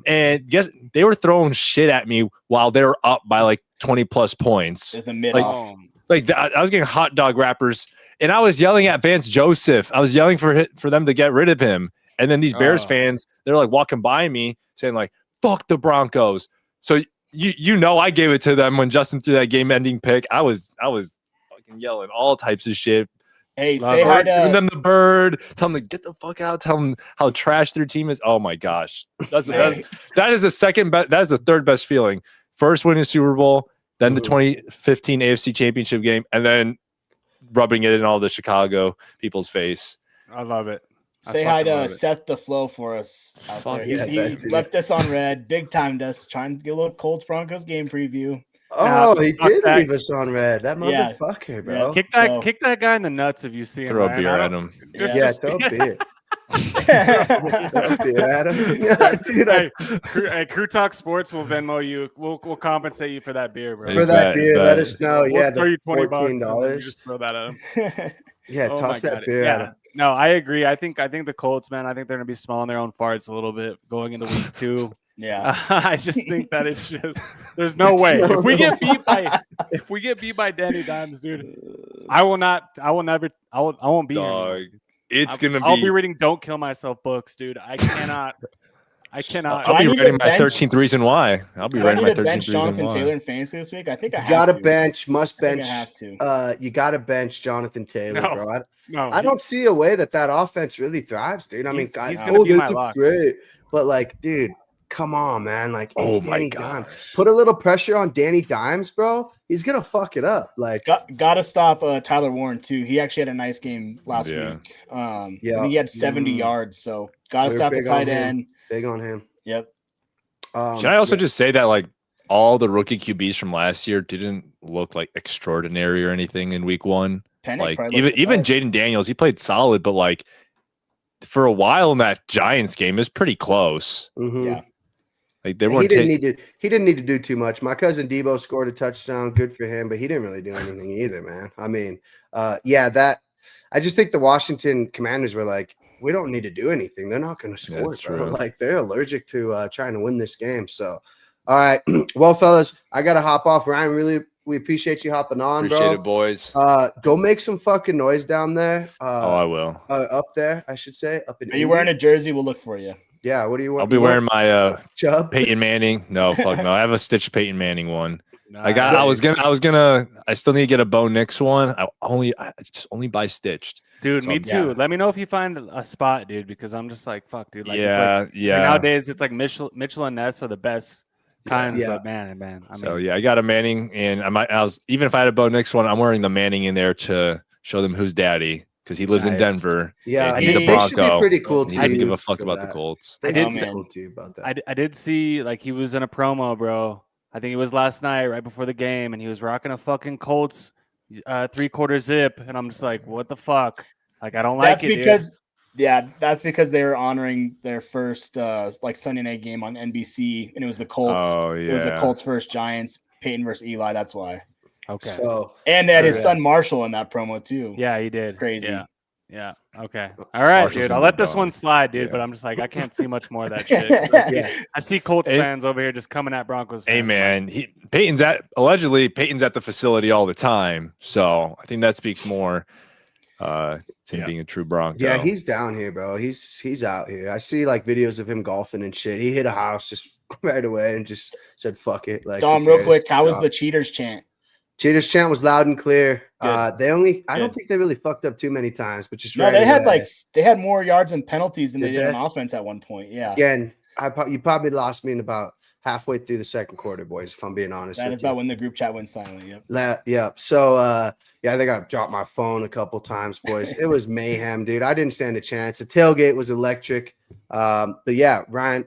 and guess they were throwing shit at me while they were up by like 20 plus points. There's a mid Like, off. Like I was getting hot dog wrappers, and I was yelling at Vance Joseph. I was yelling for them to get rid of him. And then these Bears Oh. fans, they're like walking by me saying like, "Fuck the Broncos." So you know I gave it to them when Justin threw that game-ending pick. I was fucking yelling all types of shit. Hey, Love say it. hi Giving to them the bird, tell them to get the fuck out, tell them how trash their team is. Oh my gosh, that is the second best. That is the third best feeling. First winning Super Bowl, then the 2015 AFC Championship game, and then rubbing it in all the Chicago people's face. I love it. I say hi fucking to love it. Seth the Flow for us out Fuck there. yeah, He that dude. left us on red, big timed us, trying to get a little Colts Broncos game preview. Oh, he fuck did that. leave us on red. That Yeah. motherfucker, bro. Kick that guy in the nuts if you see him. Throw a Ryan. beer I at don't- him. just- Yeah, just- throw a beer. Throw a beer at him. Yeah, dude, Hey, Crew Talk Sports will Venmo you. We'll compensate you for that beer, bro. Hey, for that bet, beer, bet. let us know. We'll Yeah, throw the you $20 $14. and then you just throw that at him. Yeah, Oh toss my that God. beer at him. No, I agree. I think the Colts, man. I think they're gonna be smelling their own farts a little bit going into week 2. Yeah. I just think that it's just there's no way. If we get beat by Danny Dimes, dude, I won't be here anymore. Dog, it's I'll be reading "Don't Kill Myself" books, dude. I cannot. I'll be need writing to my bench- 13th reason why. I'll be Do I writing need my to 13th bench reason Jonathan why. Taylor in fantasy this week? I think I have Gotta to. must I think bench. I have to. You gotta bench Jonathan Taylor, No. bro. No, I don't see a way that offense really thrives, dude. I mean, he's guys, gonna be they my look lock. great, but like, dude, come on, man. Like, it's Oh my Danny God. Dimes. Put a little pressure on Danny Dimes, bro. He's gonna fuck it up. Like, Got to stop Tyler Warren too. He actually had a nice game last Yeah. week. I Yeah. think he had 70 yards. So got to We're stop the big on tight him. end. big on him. Yep. Should I also just say that like all the rookie QBs from last year didn't look like extraordinary or anything in week one? Penix Like probably looked the even best. Jaden Daniels, he played solid, but like for a while in that Giants game, it was pretty close. Mhm. Yeah. Like they He weren't. didn't need to do too much. My cousin Debo scored a touchdown. Good for him, but he didn't really do anything either, man. I mean, I just think the Washington Commanders were like, we don't need to do anything. They're not going to score, That's bro. true. Like they're allergic to trying to win this game. So, all right, well, fellas, I got to hop off. Ryan, we appreciate you hopping on, Appreciate bro. it, boys. Go make some fucking noise down there. I will. Up there, I should say. Up in. Are you wearing a jersey? We'll look for you. Yeah. What do you want? I'll be wearing my Chubb. Peyton Manning. No, fuck no. I have a stitched Peyton Manning one. I Nice. still need to get a Bo Nix one. I just only buy stitched. Dude, So me I'm- too. Yeah. Let me know if you find a spot, dude, because I'm just like, fuck, dude. Like, Yeah. Like, nowadays, it's like Mitchell and Ness are the best kinds, Yeah. but man. I So mean, yeah, I got a Manning, and even if I had a Bo Nix one, I'm wearing the Manning in there to show them who's daddy because he lives in Nice. Denver. Yeah, and he's a they should be Bronco. pretty cool And too. he doesn't give a fuck for about the that. Colts. They I did should be see- cool too about that. I did see like he was in a promo, bro. I think it was last night, right before the game, and he was rocking a fucking Colts 3/4 zip, and I'm just like, what the fuck? Like, I don't like That's it, because that's because they were honoring their first like Sunday night game on NBC, and it was the Colts. Oh, It was the yeah. Colts versus Giants, Peyton versus Eli. That's why. dude. Okay. So And they had his Yeah. son Marshall in that promo too. Yeah, he did. Crazy. Yeah. Okay. All right, Marshall's dude. in I'll my let this dog. one slide, dude. Yeah. But I'm just like, I can't see much more of that shit. yeah, I see Colts Hey- fans over here just coming at Broncos fans. Hey man, Peyton's at the facility all the time, so I think that speaks more to him Yeah. being a true Bronco. yeah, he's down here, bro. He's out here. I see like videos of him golfing and shit. He hit a house just right away and just said fuck it. Like, Dom, who real cares? quick, how was Drop. the cheaters chant? Cheaters chant was loud and clear. Good. I don't think they really fucked up too many times, but just No, right they had away. they had more yards and penalties than Did they did they? on offense at one point. Yeah, Again, you probably lost me in about halfway through the second quarter, boys, if I'm being honest that with is you. about when the group chat went silent. Yep. Yeah. So I think I dropped my phone a couple times, boys. It was mayhem, dude. I didn't stand a chance. The tailgate was electric. But yeah, Ryan,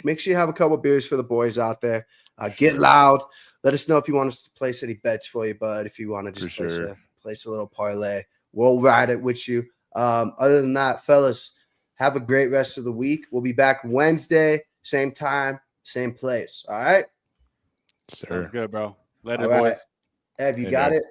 make sure you have a couple beers for the boys out there. Get loud. Let us know if you want us to place any bets for you, bud. If you want to just For sure. place a little parlay, we'll ride it with you. Other than that, fellas, have a great rest of the week. We'll be back Wednesday, same time, same place. All right. Sir. Sounds good, bro. Later, All right. boys. Ev, you Hey, got man. it?